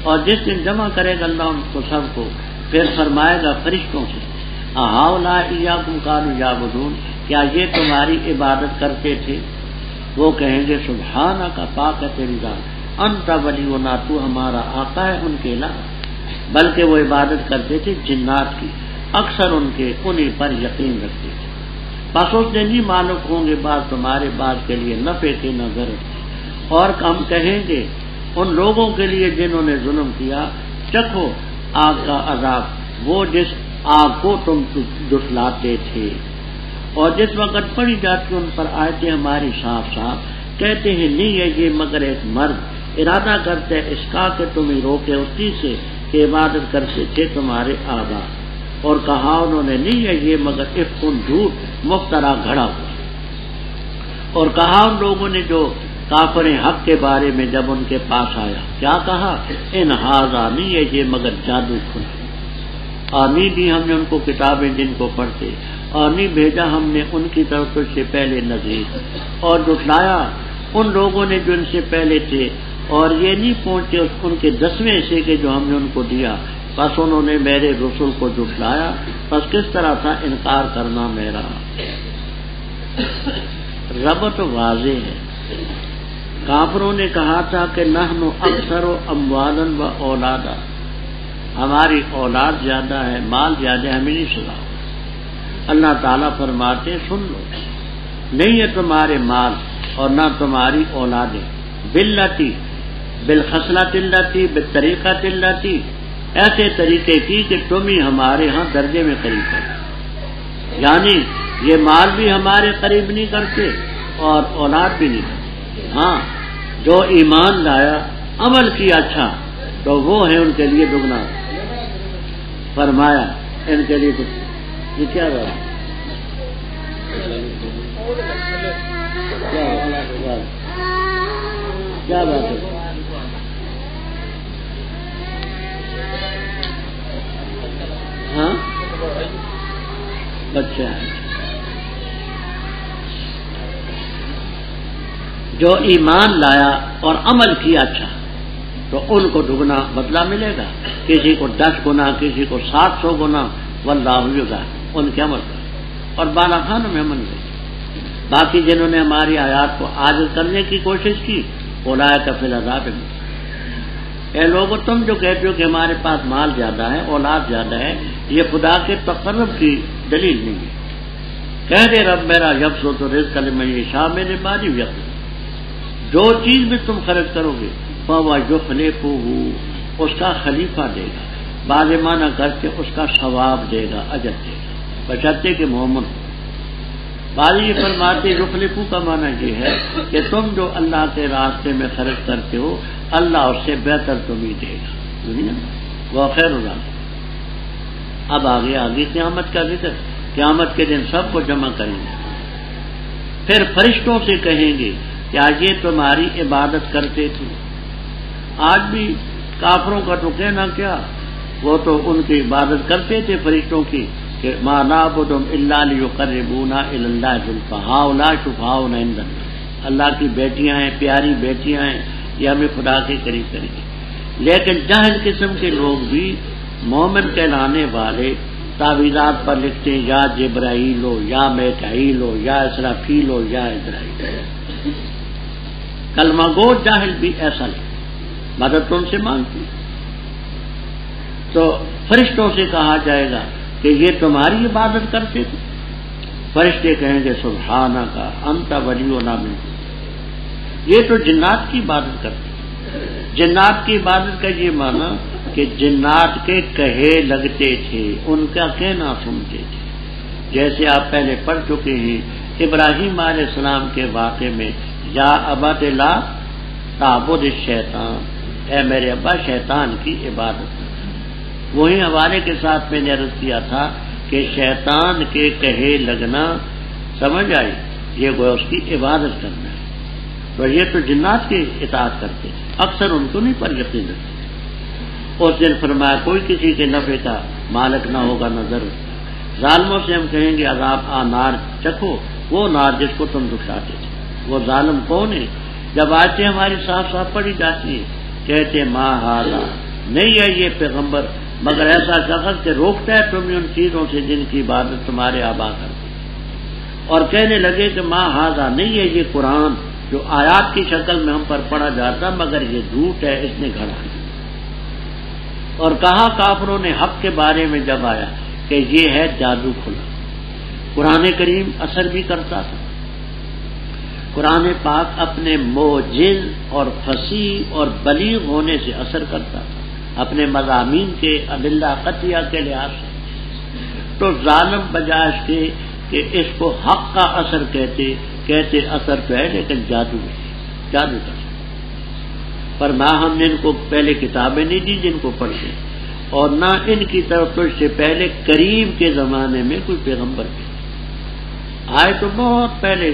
اور جس دن جمع کرے گا اللہ ان کو سب کو، پھر فرمائے گا فرشتوں سے اہؤلاء ایاکم کانوا یعبدون، کیا یہ تمہاری عبادت کرتے تھے؟ وہ کہیں گے سبحانک، پاک ہے تیری ذات، انت ولینا، تو ہمارا آقا ہے ان کے علاوہ۔ بلکہ وہ عبادت کرتے تھے جنات کی، اکثر ان کے انہیں پر یقین رکھتے تھے، بس اس دن نہیں معلوم ہوں گے بعض تمہارے بعض کے لیے نفع کے نہ ضرر۔ اور ہم کہیں گے ان لوگوں کے لیے جنہوں نے ظلم کیا، چکھو آگ کا عذاب، وہ جس آگ کو تم جھٹلاتے تھے۔ اور جس وقت پڑھی جاتی ان پر آیتیں ہماری صاف صاف، کہتے ہیں نہیں ہے یہ مگر ایک مرد، ارادہ کرتے ہیں اس کا کہ تمہیں روکے اس چیز سے کہ عبادت کرتے تھے تمہارے آبا، اور کہا انہوں نے نہیں ہے یہ مگر افق، جھوٹ مفترا گھڑا ہوا، اور کہا ان لوگوں نے جو کافر حق کے بارے میں جب ان کے پاس آیا کیا کہا؟ ان ھذا نہیں ہے یہ مگر جادو کھلا، اور نہیں دی ہم نے ان کو کتابیں جن کو پڑھتے، اور نہیں بھیجا ہم نے ان کی طرف تجھ سے پہلے نذیر، اور جھٹلایا ان لوگوں نے جو ان سے پہلے تھے، اور یہ نہیں پہنچے ان کے 10ویں حصے کے جو ہم نے ان کو دیا، بس انہوں نے میرے رسول کو جھٹلایا، بس کس طرح تھا انکار کرنا میرا۔ ربط واضح ہے۔ کافروں نے کہا تھا کہ نحن اکثر اموالا و اولادا، ہماری اولاد زیادہ ہے، مال زیادہ ہے، ہمیں نہیں سنا۔ اللہ تعالیٰ فرماتے سن لو، نہیں ہے تمہارے مال اور نہ تمہاری اولادیں، باللتی بالخصلۃ التی بالطریقۃ التی، ایسے طریقے کی کہ تم ہی ہمارے ہاں درجے میں قریب ہو، یعنی یہ مال بھی ہمارے قریب نہیں کرتے اور اولاد بھی نہیں کرتے۔ ہاں جو ایمان لایا عمل کیا اچھا تو وہ ہے ان کے لیے دگنا، فرمایا ان کے لیے کچھ یہ کیا رہا کیا بات ہے؟ ہاں بچہ ہے جو ایمان لایا اور عمل کیا اچھا تو ان کو دگنا بدلہ ملے گا، کسی کو 10 گنا، کسی کو 700 گنا، واللہ یضاعف ان کے عمل کا، اور بالا خانوں میں عمل گئی۔ باقی جنہوں نے ہماری آیات کو عاجز کرنے کی کوشش کی، اولئک فی العذاب محضرون۔ اے لوگوں تم جو کہتے ہو کہ ہمارے پاس مال زیادہ ہے، اولاد زیادہ ہے، یہ خدا کے تقرب کی دلیل نہیں ہے۔ کہہ دے رب میرا یبسط الرزق لمن یشاء من عبادہ ویقدر، جو چیز بھی تم خرچ کرو گے فہو یخلفہ، اس کا خلیفہ دے گا، بعض معنی کرتے اس کا ثواب دے گا، اجر دے گا، بشرطے کہ مومن ہو۔ بعض یہ فرماتے یخلفہ کا معنی یہ ہے کہ تم جو اللہ کے راستے میں خرچ کرتے ہو اللہ اس سے بہتر تمہیں دے گا، وہ خیر الرازقین۔ اب آگے قیامت کا ذکر، قیامت کے دن سب کو جمع کریں گے، پھر فرشتوں سے کہیں گے کیا یہ تمہاری عبادت کرتے تھے؟ آج بھی کافروں کا تو کہنا کیا، وہ تو ان کی عبادت کرتے تھے فرشتوں کی، کہ ما نعبدہم الا لیقربونا الی اللہ زلفیٰ ہؤلاء شفعاؤنا عند اللہ، اللہ کی بیٹیاں ہیں، پیاری بیٹیاں ہیں، یہ ہمیں خدا کے قریب کریں گے۔ لیکن جاہل قسم کے لوگ بھی مومن کہلانے والے تعویذات پر لکھتے ہیں یا جبرائیل ہو یا میکائیل ہو یا اسرافیل ہو یا اسرائیل، کلمہ گو جاہل بھی ایسا لے، مدد ان سے مانگتی۔ تو فرشتوں سے کہا جائے گا کہ یہ تمہاری عبادت کرتے تھے، فرشتے کہیں گے سبحانک انت ولینا منہم، یہ تو جنات کی عبادت کرتے ہیں۔ جنات کی عبادت کا یہ معنی کہ جنات کے کہے لگتے تھے، ان کا کہنا سنتے تھے، جیسے آپ پہلے پڑھ چکے ہیں ابراہیم علیہ السلام کے واقعے میں، یا ابت لا تعبد الشیطان، اے میرے ابا شیطان کی عبادت۔ وہی حوالے کے ساتھ میں نے عرض کیا تھا کہ شیطان کے کہے لگنا سمجھ آئی، یہ گویا اس کی عبادت کرنا ہے۔ تو یہ تو جنات کی اطاعت کرتے تھے، اکثر ان کو نہیں پر یقین رکھتے۔ اس دن فرمایا کوئی کسی کے نفع کا مالک نہ ہوگا نہ ضرر۔ ظالموں سے ہم کہیں گے عذاب نار چکھو، وہ نار جس کو تم دکھاتے تھے۔ وہ ظالم کون ہے؟ جب آیتیں ہماری صاف صاف پڑھی جاتی ہیں کہتے ما ھذا، نہیں ہے یہ پیغمبر مگر ایسا شخص کہ روکتا ہے تمہیں ان چیزوں سے جن کی عبادت تمہارے آبا کرتے، اور کہنے لگے کہ ما ھذا، نہیں ہے یہ قرآن جو آیات کی شکل میں ہم پر پڑھا جاتا مگر یہ جھوٹ ہے، اس نے گھڑا ہے۔ اور کہا کافروں نے حق کے بارے میں جب آیا کہ یہ ہے جادو کھلا۔ قرآن کریم اثر بھی کرتا تھا، قرآن پاک اپنے موجز اور فصیح اور بلیغ ہونے سے اثر کرتا تھا، اپنے مضامین کے ادلہ قطعیہ کے لحاظ سے۔ تو ظالم بجائے اس کے کہ اس کو حق کا اثر کہتے اثر تو ہے لیکن جادو ہے، جادو کا۔ پر نہ ہم نے ان کو پہلے کتابیں نہیں دی جن کو پڑھتے، اور نہ ان کی طرف تجھ سے پہلے قریب کے زمانے میں کوئی پیغمبر بھی آئے، تو بہت پہلے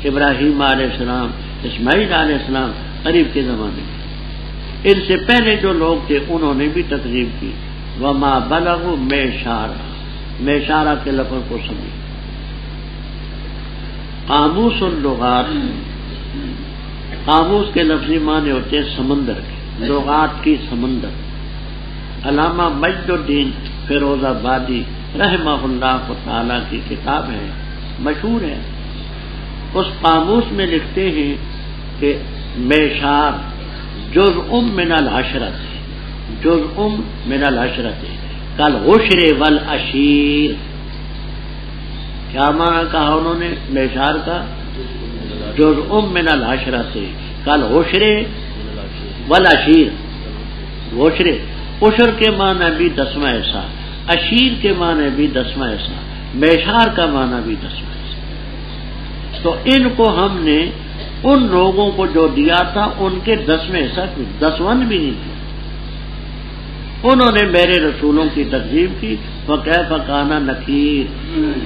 ابراہیم علیہ السلام اسماعیل علیہ السلام قریب کے زمانے میں، ان سے پہلے جو لوگ تھے انہوں نے بھی تکذیب کی. وما بلغوا میشارہ کے لفظ کو سمجھ. قاموس اللغات، قاموس کے لفظی معنی ہوتے ہیں سمندر کے، لغات کی سمندر. علامہ مجد الدین فیروز آبادی رحمہ اللہ تعالی کی کتاب ہے، مشہور ہے. اس قاموس میں لکھتے ہیں کہ میشار جزء من العشرۃ، جزء من العشرۃ کالعشر والعشیر. کیا معنی کہا انہوں نے میشار کا؟ جزء من العشرہ سے کالعشر والعشیر. عشر کے معنی بھی 10واں حصہ، عشیر کے معنی بھی 10واں حصہ، میشار کا معنی بھی 10واں حصہ. تو ان کو ہم نے ان لوگوں کو جو دیا تھا ان کے 10واں حصہ 10واں بھی نہیں دیا. انہوں نے میرے رسولوں کی تکذیب کی. فکیف کان نکیر،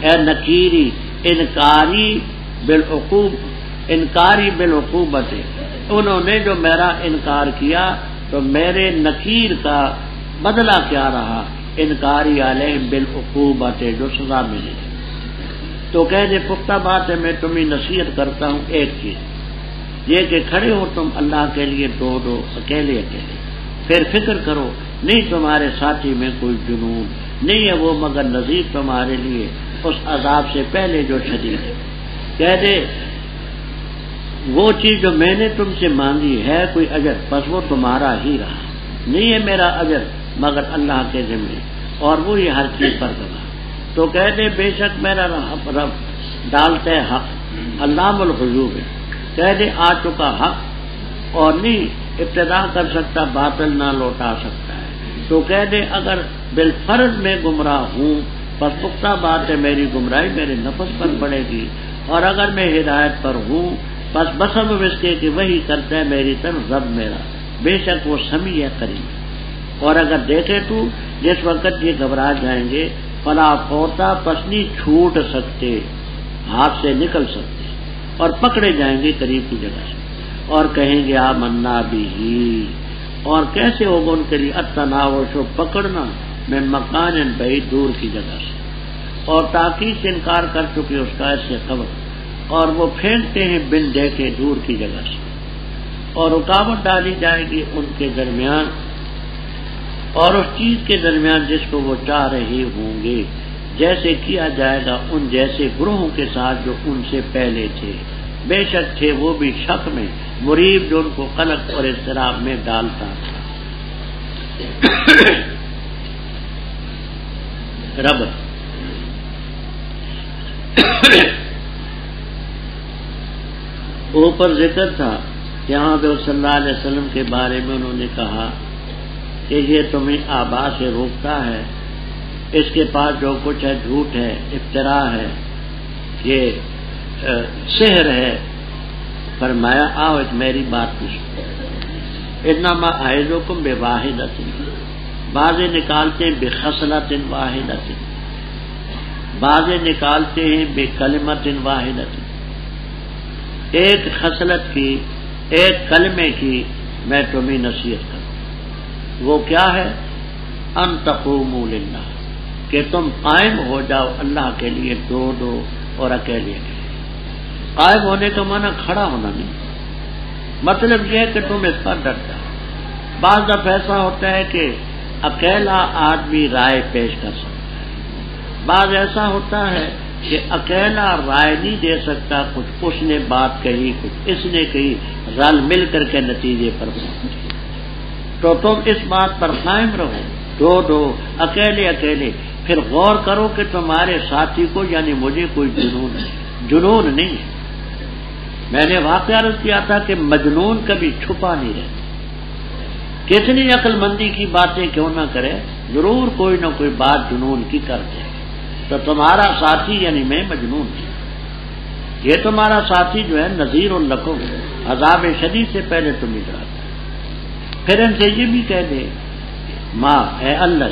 اے نکیری انکاری بالعقوبت، انہوں نے جو میرا انکار کیا تو میرے نکیر کا بدلہ کیا رہا؟ انکاری علیہم بالعقوبت، جو سزا ملی. تو کہہ دے پختہ بات ہے، میں تمہیں نصیحت کرتا ہوں ایک چیز یہ کہ کھڑے ہو تم اللہ کے لیے دو اکیلے اکیلے، پھر فکر کرو نہیں تمہارے ساتھی میں کوئی جنون نہیں ہے وہ مگر نذیر تمہارے لیے اس عذاب سے پہلے جو شدید ہے. کہہ دے وہ چیز جو میں نے تم سے مانگی ہے کوئی اجر، بس وہ تمہارا ہی رہا، نہیں ہے میرا اجر مگر اللہ کے ذمے، اور وہی ہر چیز پر گواہ. تو کہہ دے بے شک میرا رب ڈالتے حق، علام الغیوب ہے. کہہ دے آ چکا حق اور نہیں ابتدا کر سکتا، باطل نہ لوٹا سکتا ہے. تو کہہ دے اگر بالفرض میں گمراہ ہوں بس پختہ بات ہے میری گمراہی میرے نفس پر پڑے گی، اور اگر میں ہدایت پر ہوں بس بسم اس کے کہ وہی کرتا ہے میری طرف رب میرا، بے شک وہ سمیع ہے قریب. اور اگر دیکھے تو جس وقت یہ گھبرا جائیں گے فلا فوتا پسنی چھوٹ سکتے، ہاتھ سے نکل سکتے اور پکڑے جائیں گے قریب کی جگہ سے، اور کہیں گے آمنا بھی. اور کیسے ہوگا ان کے لیے التناوش پکڑنا میں مکان بعید دور کی جگہ سے، اور تاکید سے انکار کر چکے اس کا ایسے خبر، اور وہ پھینکتے ہیں بن دیکھے دور کی جگہ سے، اور رکاوٹ ڈالی جائے گی ان کے درمیان اور اس چیز کے درمیان جس کو وہ چاہ رہے ہوں گے، جیسے کیا جائے گا ان جیسے گروہوں کے ساتھ جو ان سے پہلے تھے. بے شک تھے وہ بھی شک میں مریب جو ان کو قلق اور اضطراب میں ڈالتا تھا. رب اوپر ذکر تھا یہاں پہ صلی اللہ علیہ وسلم کے بارے میں انہوں نے کہا کہ یہ تمہیں آبا سے روکتا ہے، اس کے پاس جو کچھ ہے جھوٹ ہے، افترا ہے، یہ سحر ہے. فرمایا آؤ ایک میری بات سنو. انما اعظکم بواحدۃ، بعضے نکالتے ہیں بخصلۃ واحدۃ، بعضے نکالتے ہیں بکلمۃ واحدۃ. ایک خصلت کی، ایک کلمے کی میں تمہیں نصیحت کروں. وہ کیا ہے؟ ان تقوموا للہ، کہ تم قائم ہو جاؤ اللہ کے لیے دو اور اکیلے اکیلے. قائم ہونے کا معنی کھڑا ہونا نہیں، مطلب یہ ہے کہ تم اس پر ڈٹ جاؤ. بعض دفعہ ایسا ہوتا ہے کہ اکیلا آدمی رائے پیش کر سکتا ہے، بعض ایسا ہوتا ہے کہ اکیلا رائے نہیں دے سکتا، کچھ اس نے بات کہی کچھ اس نے کہی، رل مل کر کے نتیجے پر پہنچے. تو تم اس بات پر قائم رہو دو اکیلے اکیلے. پھر غور کرو کہ تمہارے ساتھی کو یعنی مجھے کوئی جنون نہیں ہے. میں نے واقعہ عرض کیا تھا کہ مجنون کبھی چھپا نہیں رہتا، کتنی عقل مندی کی باتیں کیوں نہ کرے ضرور کوئی نہ کوئی بات جنون کی کر دے. تو تمہارا ساتھی یعنی میں مجنون ہوں. یہ تمہارا ساتھی جو ہے نذیر لکم، عذاب شدید سے پہلے تم ڈراتا. پھر ان سے یہ بھی کہہ دے ماں اے اللہ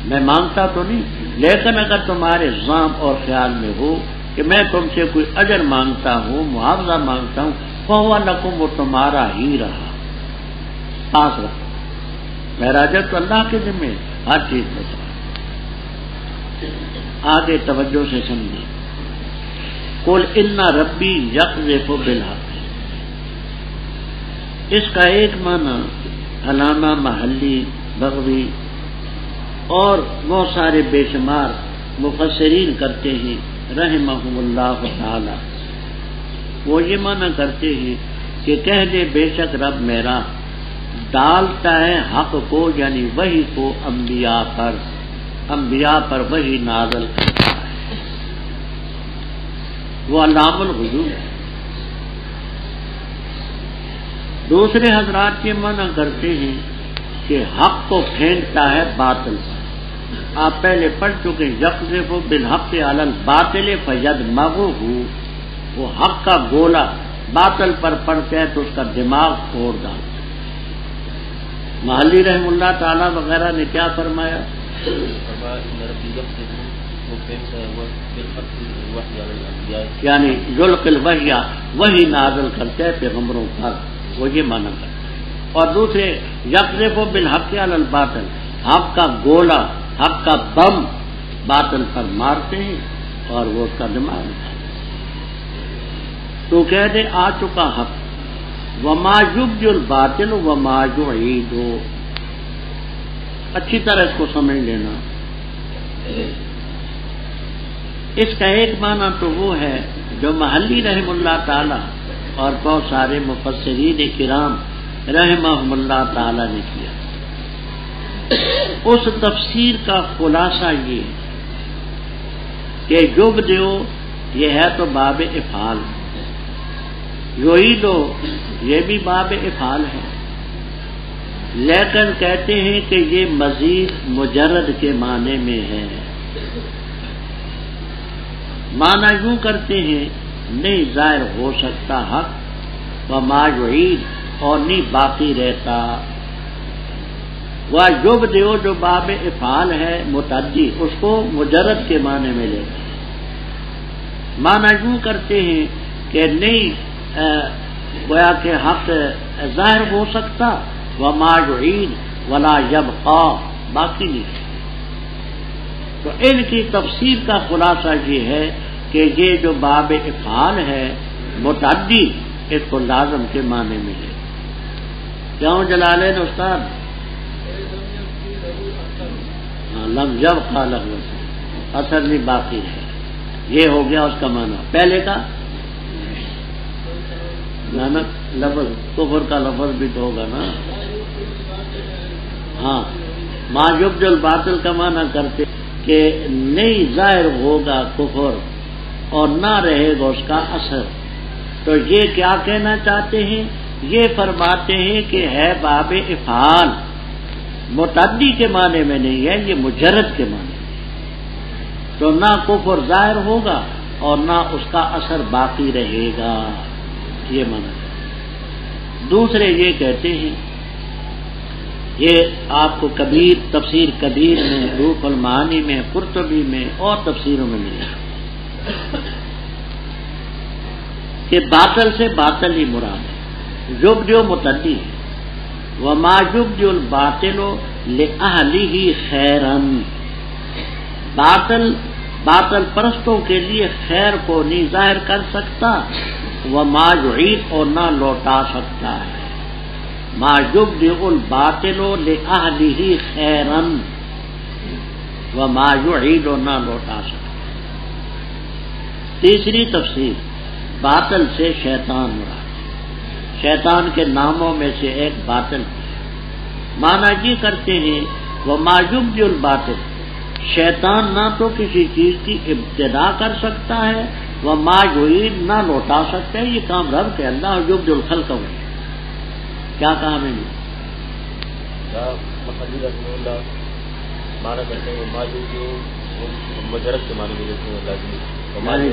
میں مانگتا تو نہیں، لیکن اگر تمہارے ظام اور خیال میں ہو کہ میں تم سے کوئی اجر مانگتا ہوں، معاوضہ مانگتا ہوں، فہو لکم، وہ تمہارا ہی رہا، پاس رکھو۔ معراجت تو اللہ کے ذمہ ہے، ہر چیز بتا۔ آگے توجہ سے سمجھیں۔ قل ان ربی یقذف بالحق، اس کا ایک معنی علامہ محلی، بغوی اور بہت سارے بے شمار مفسرین کرتے ہیں رحمہم اللہ تعالی، وہ یہ معنی کرتے ہیں کہ کہہ دے بے شک رب میرا ڈالتا ہے حق کو، یعنی وحی کو انبیاء پر وحی نازل کرتا ہے، وہ علام الغیوب ہے۔ دوسرے حضرات یہ معنی کرتے ہیں کہ حق کو پھینکتا ہے باطل پر۔ آپ پہلے پڑھ چکے یقذف بالحق علی الباطل فیدمغہ، وہ حق کا گولا باطل پر پڑتا ہے تو اس کا دماغ پھوڑ ڈالتا ہے۔ محلی رحم اللہ تعالی وغیرہ نے کیا فرمایا؟ یعنی یلقی الوحی، وحی نازل کرتے ہیں پیغمبروں پر، وہ یہ معنی کرتے ہیں۔ اور دوسرے یقذف بالحق علی الباطل، حق کا گولا، حق کا بم باطل پر مارتے ہیں اور وہ اس کا دماغ اٹھاتے ہیں۔ تو کہہ دے آ چکا حق، وما یبدی الباطل وما یعید، اچھی طرح اس کو سمجھ لینا۔ اس کا ایک معنی تو وہ ہے جو محلی رحم اللہ تعالی اور بہت سارے مفسرین کرام رحمہم اللہ تعالی نے کیا۔ اس تفسیر کا خلاصہ یہ کہ یبدیو یہ ہے تو باب افعال، یعیدو یہ بھی باب افعال ہے، لیکن کہتے ہیں کہ یہ مزید مجرد کے معنی میں ہے۔ معنی یوں کرتے ہیں نہیں ظاہر ہو سکتا حق، وما یعید اور نہیں باقی رہتا، وہ یبدیو جو باب افعال ہے متعدی، اس کو مجرد کے معنی میں لیتا ہے۔ معنی یوں کرتے ہیں کہ نہیں گویا کہ حق ظاہر ہو سکتا، وما یعید ولا یبقى باقی نہیں۔ تو ان کی تفسیر کا خلاصہ یہ ہے کہ یہ جو باب افعال ہے متعدی، اس کو لازم کے معنی میں ہے۔ کیوں جلالین استاد؟ لم یبقى لہو اثر نہیں باقی ہے، یہ ہو گیا اس کا معنی۔ پہلے کا لفظ کفر کا لفظ بھی تو ہوگا نا، ہاں۔ ما یبدی الباطل کا معنی کرتے کہ نہیں ظاہر ہوگا کفر اور نہ رہے گا اس کا اثر۔ تو یہ کیا کہنا چاہتے ہیں؟ یہ فرماتے ہیں کہ ہے باب افعال، متعدی کے معنی میں نہیں ہے، یہ مجرد کے معنی میں۔ تو نہ کفر ظاہر ہوگا اور نہ اس کا اثر باقی رہے گا، یہ معنی ہے۔ دوسرے یہ کہتے ہیں، یہ آپ کو کبیر تفسیر کبیر میں، روح المعانی میں، قرطبی میں اور تفسیروں میں ملے کہ باطل سے باطل ہی مراد ہے، یبدیو متعدی ہے، وما یبدی الباطل لأہلہ خیرا، باطل پرستوں کے لیے خیر کو نہیں ظاہر کر سکتا، وما یعید اور نہ لوٹا سکتا ہے، ما یبدی الباطل لأہلہ خیرا وما یعید اور نہ لوٹا سکتا۔ تیسری تفسیر، باطل سے شیطان مراد، شیطان کے ناموں میں سے ایک باطل ہے۔ معنی یہ کرتے ہیں وما یبدی الباطل، شیطان نہ تو کسی چیز کی ابتدا کر سکتا ہے، وما یعید نہ لوٹا سکتا ہے، یہ کام رب کے اللہ یبدی الخلق ہو۔ کیا کہا میں نے؟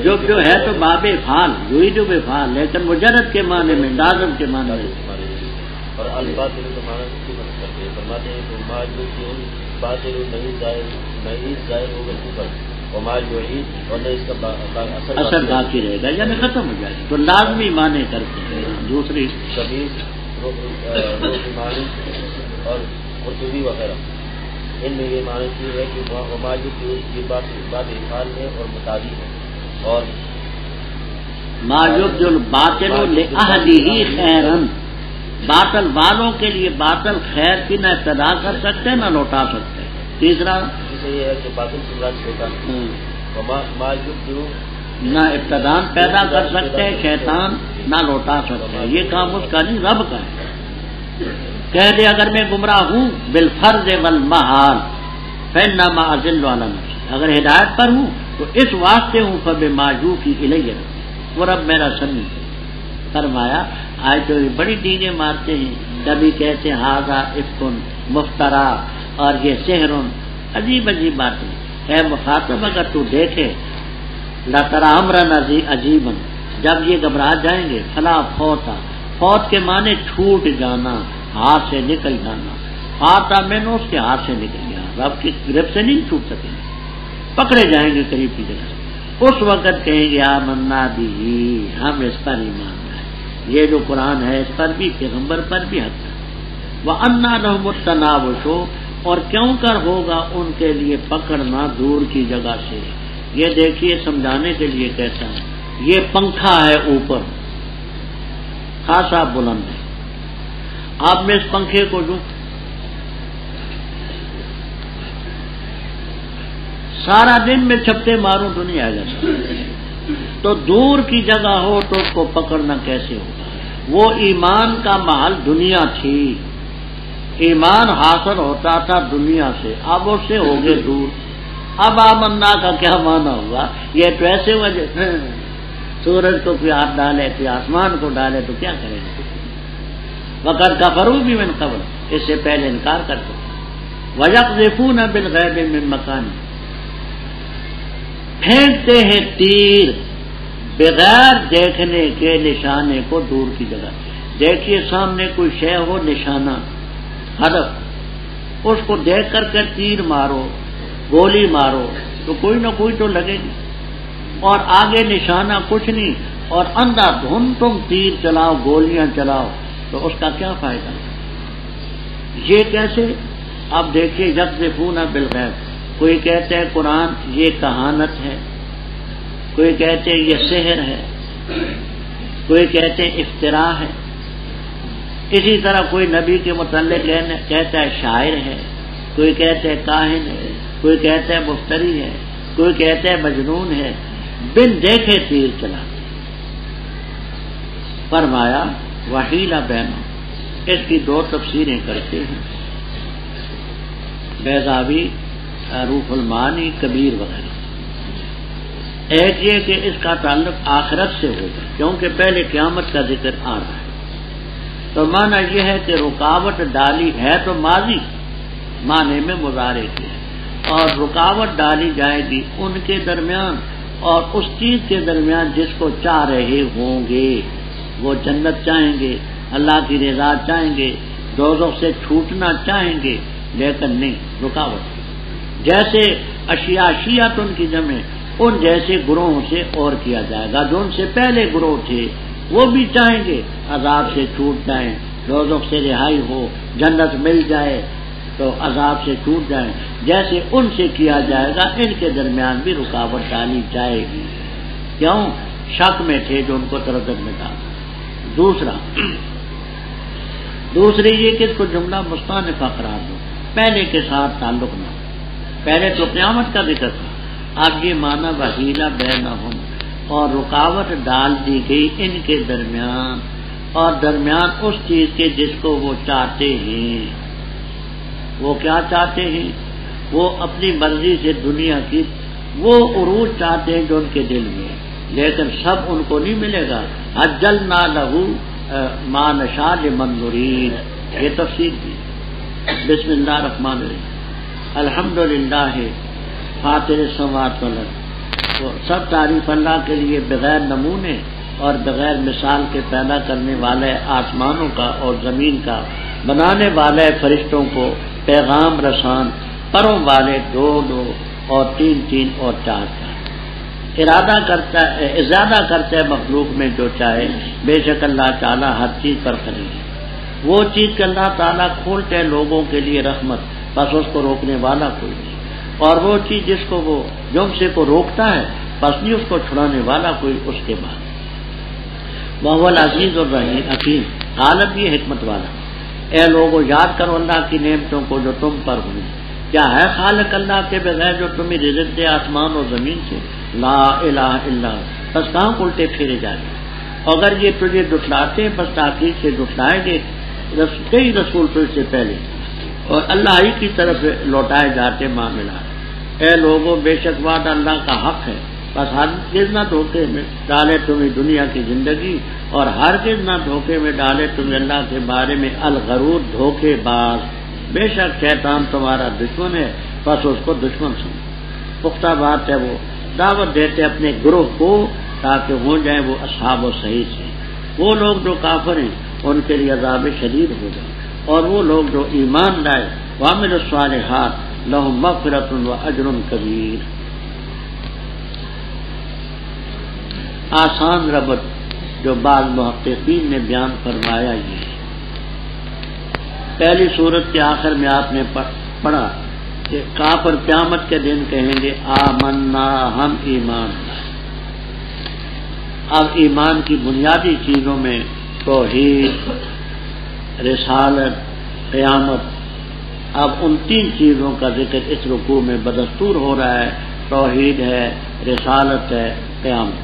جو ہے تو باب افعال، یعید بفعال، لیکن مجرد کے معنی میں، لازم کے معنی میں۔ اور الباطل کا معنی فرماتے ہیں کہ باطل نہیں ظاہر ہوگا کفر، وما یعید اور نہ اس کا اثر باقی رہے گا، یعنی ختم ہو جائے گا، تو لازمی معنی کرتے ہیں۔ دوسری کبیر معنی اور قرطبی وغیرہ ان میں یہ معنی کی ہے کہ وما یعید یہ بات افعال ہے اور متعدی ہے، اور ما یبدل الباطل لأہلہ خیرا، باطل والوں کے لیے باطل خیر کی نہ ابتدا کر سکتے نہ لوٹا سکتے۔ تیسرا اسے یہ ہے کہ باطل سے مراد شیطان، وما یبدل نہ ابتدان پیدا کر سکتے شیطان نہ لوٹا سکتے، یہ کام اس کا نہیں رب کا ہے۔ کہہ دے اگر میں گمراہ ہوں بالفرض والمحال فإنما أضل على نفسي، اگر ہدایت پر ہوں تو اس واسطے ہوں فبما یوحی الیہ، وہ رب میرا سنی۔ فرمایا آج تو بڑی ڈینگیں مارتے ہیں، کبھی کہتے ہیں ھذا افک مفترا اور یہ سحر، عجیب عجیب باتیں۔ اے مخاطب اگر تو دیکھے لترى امرا عجیبا، جب یہ گھبرا جائیں گے فلا فوتا، فوت کے معنی چھوٹ جانا، ہاتھ سے نکل جانا، فاتا میں نے اس کے ہاتھ سے نکل گیا، رب کی گرفت سے نہیں چھوٹ سکیں گے، پکڑے جائیں گے قریب کی جگہ سے۔ اس وقت کہیں گے آمنا بھی، ہم اس پر ایمان لائے، یہ جو قرآن ہے اس پر بھی، پیغمبر پر بھی حق ہے۔ وَأَنَّىٰ لَهُمُ التَّنَاوُشُ، اور کیوں کر ہوگا ان کے لیے پکڑنا دور کی جگہ سے۔ یہ دیکھیے سمجھانے کے لیے کہتا ہوں، یہ پنکھا ہے اوپر خاصا بلند ہے، آپ میں اس پنکھے کو جو سارا دن میں چھپتے ماروں تو نہیں آ جاتا، تو دور کی جگہ ہو تو اس کو پکڑنا کیسے ہوگا؟ وہ ایمان کا محل دنیا تھی، ایمان حاصل ہوتا تھا دنیا سے، اب اس سے ہو گئے دور۔ اب آمنا کا کیا معنی ہوا؟ یہ تو ایسے وجہ سورج کو کوئی ہاتھ ڈالے کوئی آسمان کو ڈالے تو کیا کریں گے؟ وقت کفروا بھی من قبل، اس سے پہلے انکار کرتے تھے۔ وَيَقْذِفُونَ بِالْغَيْبِ مِن مَّكَانٍ، پھینکتے ہیں تیر بغیر دیکھنے کے نشانے کو دور کی جگہ۔ دیکھیے سامنے کوئی شے ہو نشانہ ہدف، اس کو دیکھ کر کے تیر مارو گولی مارو تو کوئی نہ کوئی تو لگے گی، اور آگے نشانہ کچھ نہیں، اور اندھا دھند تم تیر چلاؤ گولیاں چلاؤ تو اس کا کیا فائدہ؟ یہ کیسے؟ اب دیکھیے یقذفون بالغیب، کوئی کہتے ہیں قرآن یہ کہانت ہے، کوئی کہتے ہیں یہ سحر ہے، کوئی کہتے ہیں افتراء ہے، اسی طرح کوئی نبی کے متعلق کہتا ہے شاعر ہے، کوئی کہتے ہیں کاہن ہے، کوئی کہتا ہے مفتری ہے، کوئی کہتا ہے مجنون ہے، بن دیکھے تیر چلاتے۔ فرمایا وحیل بینہم، اس کی دو تفسیریں کرتے ہیں بیضاوی روح المعانی کبیر وغیرہ۔ ایک یہ کہ اس کا تعلق آخرت سے ہوگا کیونکہ پہلے قیامت کا ذکر آ رہا ہے، تو معنی یہ ہے کہ رکاوٹ ڈالی ہے تو ماضی معنی میں مضارع کی ہے، اور رکاوٹ ڈالی جائے گی ان کے درمیان اور اس چیز کے درمیان جس کو چاہ رہے ہوں گے۔ وہ جنت چاہیں گے، اللہ کی رضا چاہیں گے، دوزخ سے چھوٹنا چاہیں گے، لیکن نہیں رکاوٹ۔ جیسے اشیاشیت ان کی جمع ان جیسے گروہوں سے اور کیا جائے گا، جو ان سے پہلے گروہ تھے وہ بھی چاہیں گے عذاب سے چھوٹ جائیں، دوزخ سے رہائی ہو، جنت مل جائے تو عذاب سے چھوٹ جائیں، جیسے ان سے کیا جائے گا ان کے درمیان بھی رکاوٹ ڈالی جائے گی۔ کیوں؟ شک میں تھے جو ان کو تردد میں ڈالا۔ دوسری یہ کہ اس کو جملہ مستانفہ قرار دو، پہلے کے ساتھ تعلق نہ، پہلے تو قیامت کا ذکر تھا، اب یہ معنی وحیلہ بینہم، اور رکاوٹ ڈال دی گئی ان کے درمیان، اور درمیان اس چیز کے جس کو وہ چاہتے ہیں۔ وہ کیا چاہتے ہیں؟ وہ اپنی مرضی سے دنیا کی وہ عروج چاہتے ہیں جو ان کے دل میں، لیکن سب ان کو نہیں ملے گا۔ عجلنا لہو ما نشاء لمن نرید، یہ تفسیر کی۔ بسم اللہ الرحمن الرحیم، الحمدللہ فاطر السماوات والارض، سب تعریف اللہ کے لیے بغیر نمونے اور بغیر مثال کے پیدا کرنے والے آسمانوں کا اور زمین کا، بنانے والے فرشتوں کو، پیغام رسان، پروں والے دو اور 3 3 اور 4 4 ارادہ کرتا ہے، زیادہ کرتا ہے مخلوق میں جو چاہے، بے شک اللہ تعالیٰ ہر چیز پر قدیر ہے۔ وہ چیز کہ اللہ تعالیٰ کھولتے ہیں لوگوں کے لیے رحمت، بس اس کو روکنے والا کوئی نہیں، اور وہ چیز جس کو وہ جم سے کو روکتا ہے بس نہیں اس کو چھڑانے والا کوئی اس کے بعد۔ وہ العزیز الرحیم حکیم، غالب یہ حکمت والا۔ اے لوگوں یاد کرو اللہ کی نعمتوں کو جو تم پر ہوئی۔ کیا ہے خالق اللہ کے بغیر جو تمہیں رزق دے آسمان اور زمین سے؟ لا الہ الا، بس کہاں الٹے پھیرے جائیں گے؟ اگر یہ تجھے جھٹلاتے بس تاکید سے جھٹلائیں گے کئی رسول تجھ سے پہلے، اور اللہ ہی کی طرف لوٹائے جاتے معاملات۔ اے لوگوں بے شک وعدہ اللہ کا حق ہے، بس ہرگز نہ دھوکے میں ڈالے تمہیں دنیا کی زندگی، اور ہرگز نہ دھوکے میں ڈالے تمہیں اللہ کے بارے میں الغرور دھوکے باز۔ بے شک شیطان تمہارا دشمن ہے، بس اس کو دشمن سمجھو۔ پختہ بات ہے وہ دعوت دیتے اپنے گروہ کو تاکہ ہو جائیں وہ اصحاب و صحیح سے۔ وہ لوگ جو کافر ہیں ان کے لیے عذاب شدید ہو جائے، اور وہ لوگ جو ایمان لائے وعملوا الصالحات لہم مغفرۃ و اجر کبیر۔ آسان ربط جو بعض محققین نے بیان فرمایا یہ ہے۔ پہلی سورت کے آخر میں آپ نے پڑھا کہ کافر قیامت کے دن کہیں گے آمنا، ہم ایمان لائے۔ اب ایمان کی بنیادی چیزوں میں توحید، رسالت، قیامت، اب ان 3 چیزوں کا ذکر اس رکوع میں بدستور ہو رہا ہے۔ توحید ہے، رسالت ہے، قیامت۔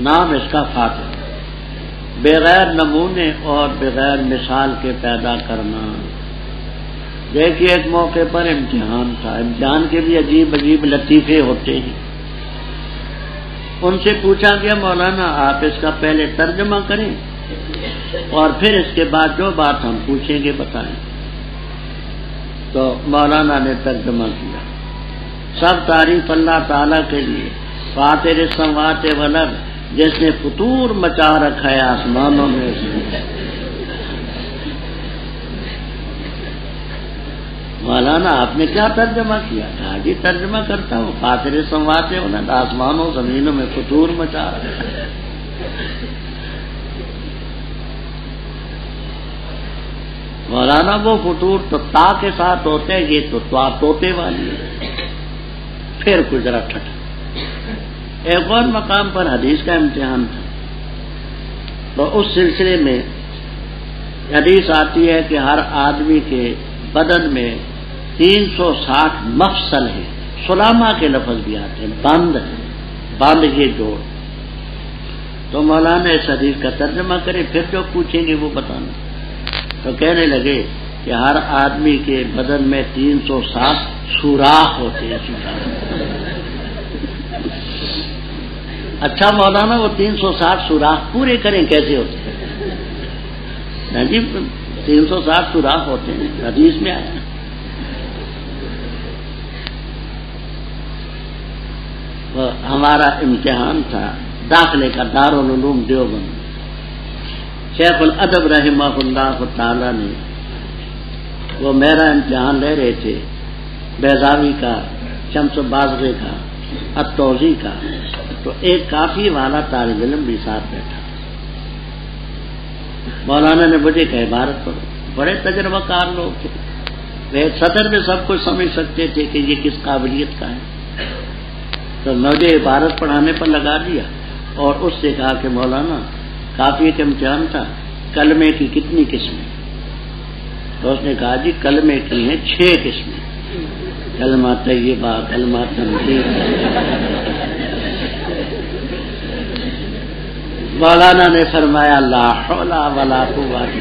نام اس کا فاتح، بغیر نمونے اور بغیر مثال کے پیدا کرنا۔ دیکھیے ایک موقع پر امتحان تھا، امتحان کے بھی عجیب عجیب لطیفے ہوتے ہیں۔ ان سے پوچھا گیا مولانا آپ اس کا پہلے ترجمہ کریں اور پھر اس کے بعد جو بات ہم پوچھیں گے بتائیں۔ تو مولانا نے ترجمہ کیا، سب تعریف اللہ تعالیٰ کے لیے، فاطر السماوات والارض، جس نے فطور مچا رکھا ہے آسمانوں میں۔ مولانا آپ نے کیا ترجمہ کیا؟ کہا جی ترجمہ کرتا ہوں، فاطر السماوات والارض، آسمانوں زمینوں میں فطور مچا رکھا ہے۔ مولانا وہ فطور تو تا کے ساتھ ہوتے ہیں، یہ تو طوطے والی ہے۔ پھر گزرا ٹھٹا۔ ایک اور مقام پر حدیث کا امتحان تھا، تو اس سلسلے میں حدیث آتی ہے کہ ہر آدمی کے بدن میں 360 مفصل ہیں، سلامہ کے لفظ بھی آتے ہیں، باندھ یہ جوڑ۔ تو مولانا اس حدیث کا ترجمہ کرے، پھر جو پوچھیں گے وہ بتانا۔ تو کہنے لگے کہ ہر آدمی کے بدن میں 360 سوراخ ہوتے ہیں۔ اچھا مولانا وہ 360 سوراخ پورے کریں کیسے ہوتے ہیں؟ جی 360 سوراخ ہوتے ہیں، حدیث میں آیا۔ ہمارا امتحان تھا داخلے کا، دارالعلوم دیوبند۔ شیخ الادب رحمہ اللہ تعالی نے وہ میرا امتحان لے رہے تھے، بیضاوی کا، شمس بازغے کا، التوزی کا، تو ایک کافی والا طالب علم بھی ساتھ بیٹھا۔ مولانا نے مجھے کہ عبارت پڑھو، بڑے تجربہ کار لوگ تھے، ایک سطر میں سب کچھ سمجھ سکتے تھے کہ یہ کس قابلیت کا ہے۔ تو مجھے عبارت پڑھانے پر لگا دیا اور اس سے کہا کہ مولانا کافی ایک امتحان تھا، کلمے کی کتنی قسمیں؟ تو اس نے کہا جی کلمے کی ہیں 6 قسمیں، کلمہ طیبہ، کلمہ تنزیہ۔ مولانا نے فرمایا لا حول ولا قوت،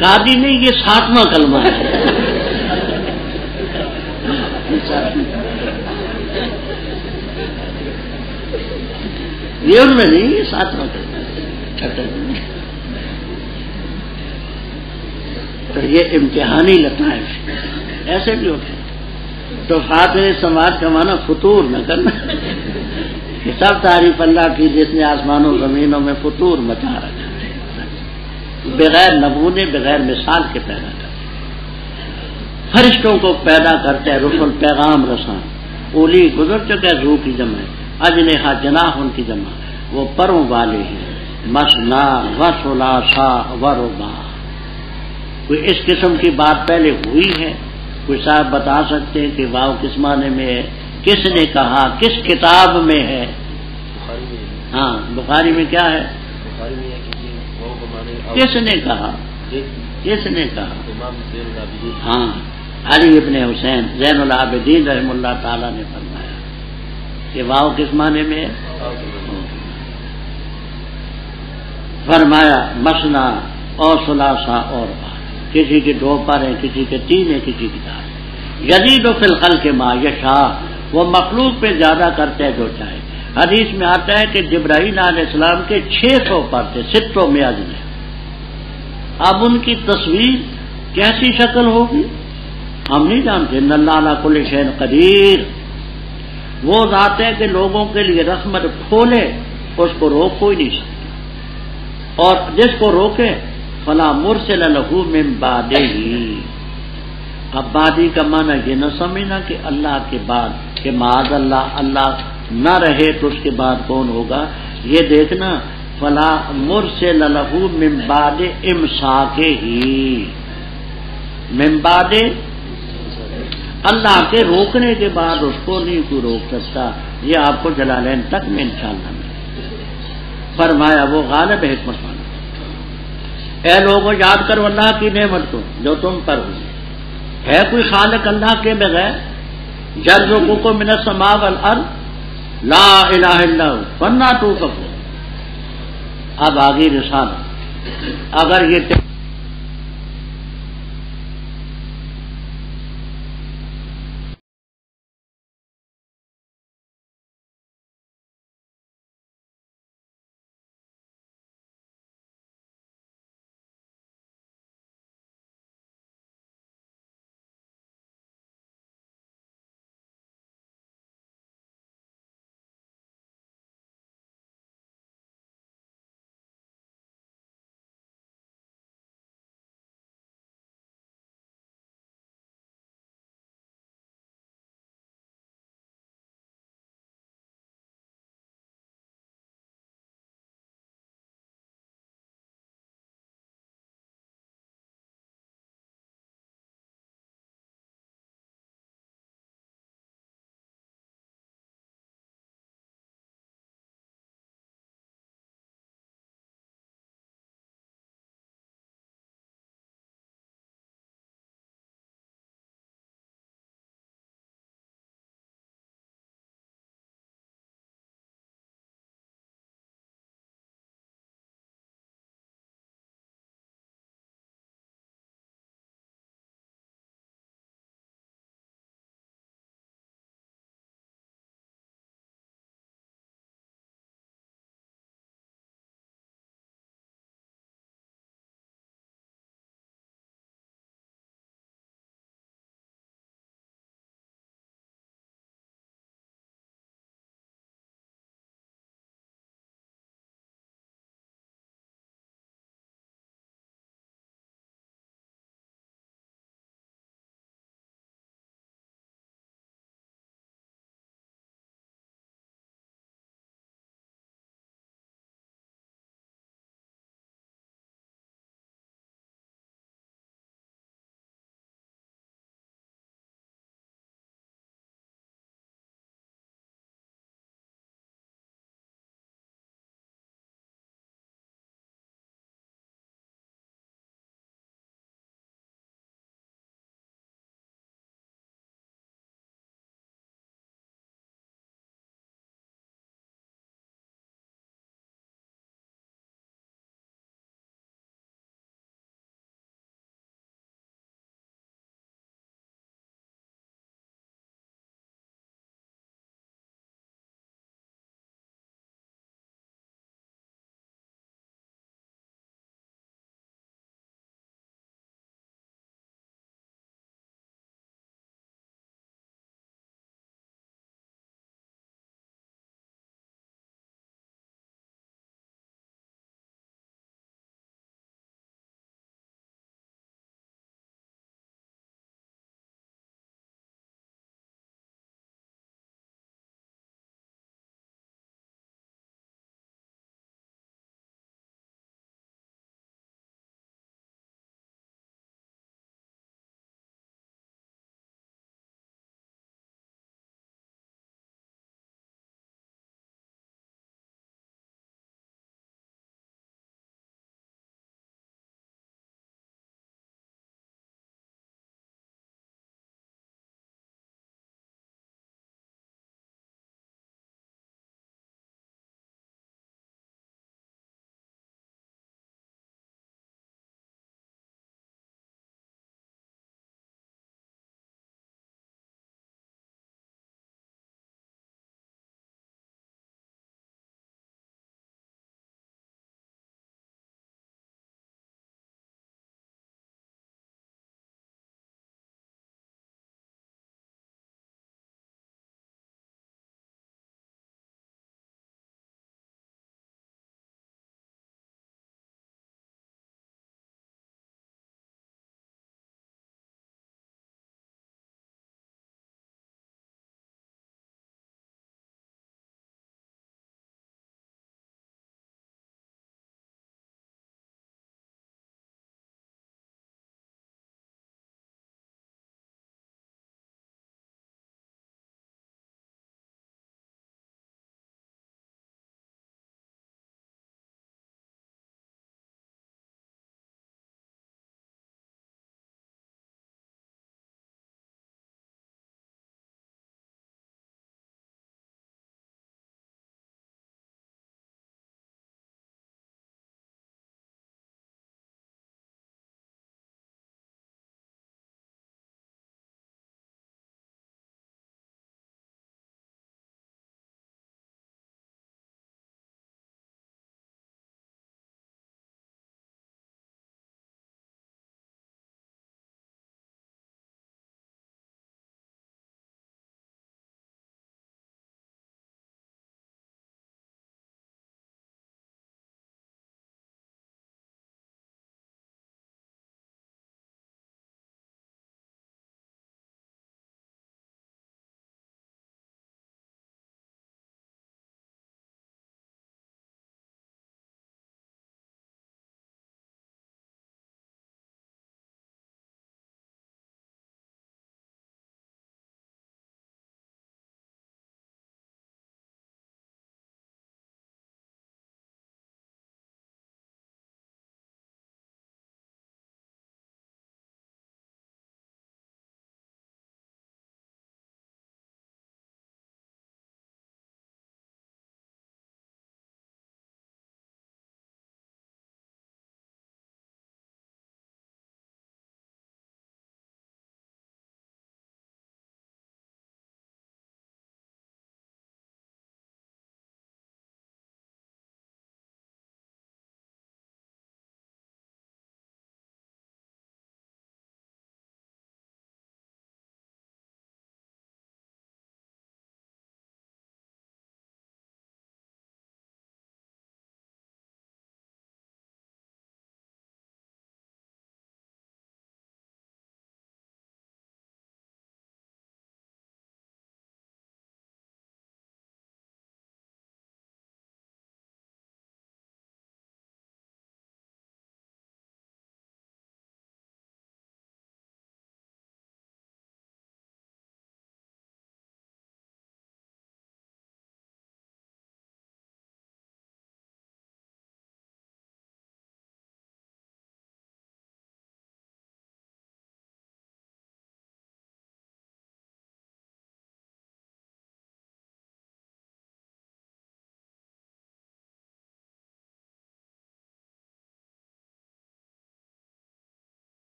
کہا جی نہیں یہ 7واں کلمہ ہے۔ یہ ان میں نہیں، یہ 7واں کلمہ۔ تو یہ امتحانی لطائف ایسے بھی ہوتے ہیں۔ تو فاطر سماج کا معنی فطور نہ کرنا، کہ سب تعریف اللہ کی جس نے آسمانوں زمینوں میں فطور مچا رکھا ہے، بغیر نمونے بغیر مثال کے پیدا کرتے، فرشتوں کو پیدا کرتے ہیں، رسول پیغام رسان، اولی گزر چکا ہے، ذو کی جمع ہے، اجنحہ جناح ان کی جمع، وہ پروں والے ہیں، مثنا و ثلاثا و رباع۔ کوئی اس قسم کی بات پہلے ہوئی ہے؟ کوئی صاحب بتا سکتے ہیں کہ واو کس معنی میں ہے، کس نے کہا، کس کتاب میں ہے؟ بخاری میں ہے۔ ہاں بخاری میں کیا ہے؟ بخاری میں ہے کہ وہ بمانے کس نے کہا؟ کس نے کہا؟ امام زین العابدین۔ ہاں علی ابن حسین زین العابدین رحم اللہ تعالیٰ نے فرمایا کہ واو کس معنی میں ہے؟ فرمایا مثنا اور ثلاثا اور رباع، کسی کے 2 پر ہیں، کسی کے 3 ہیں، کسی کی 4 ہیں۔ یزید فی الخلق ما یشاء، وہ مخلوق پہ زیادہ کرتے ہیں جو چاہے۔ حدیث میں آتا ہے کہ جبرائیل علیہ السلام کے 600 پر تھے، 600 میں اجنے۔ اب ان کی تصویر کیسی شکل ہوگی ہم نہیں جانتے۔ ان اللہ علی کل شیء قدیر، وہ ذات ہے کہ لوگوں کے لیے رحمت کھولے، اس کو روک کوئی نہیں سکتا، اور جس کو روکے فلا مرسل لہ من بعدہ۔ اب بعدی کا معنی یہ نہ سمجھنا کہ اللہ کے بعد، کہ معاذ اللہ اللہ نہ رہے تو اس کے بعد کون ہوگا، یہ دیکھنا فلا مرسل لہ من بعد امساکہ، من بعد اللہ کے روکنے کے بعد اس کو نہیں کوئی روک سکتا۔ یہ آپ کو جلالین تک میں انشاءاللہ فرمایا، وہ غالب حکمت والا۔ اے لوگوں یاد کرو اللہ کی نعمت کو جو تم پر ہوئی ہے، کوئی خالق اللہ کے بغیر؟ یرزقکم من السماء والارض لا الہ الا ہو فانا توفقون۔ اب آگے رسالہ، اگر یہ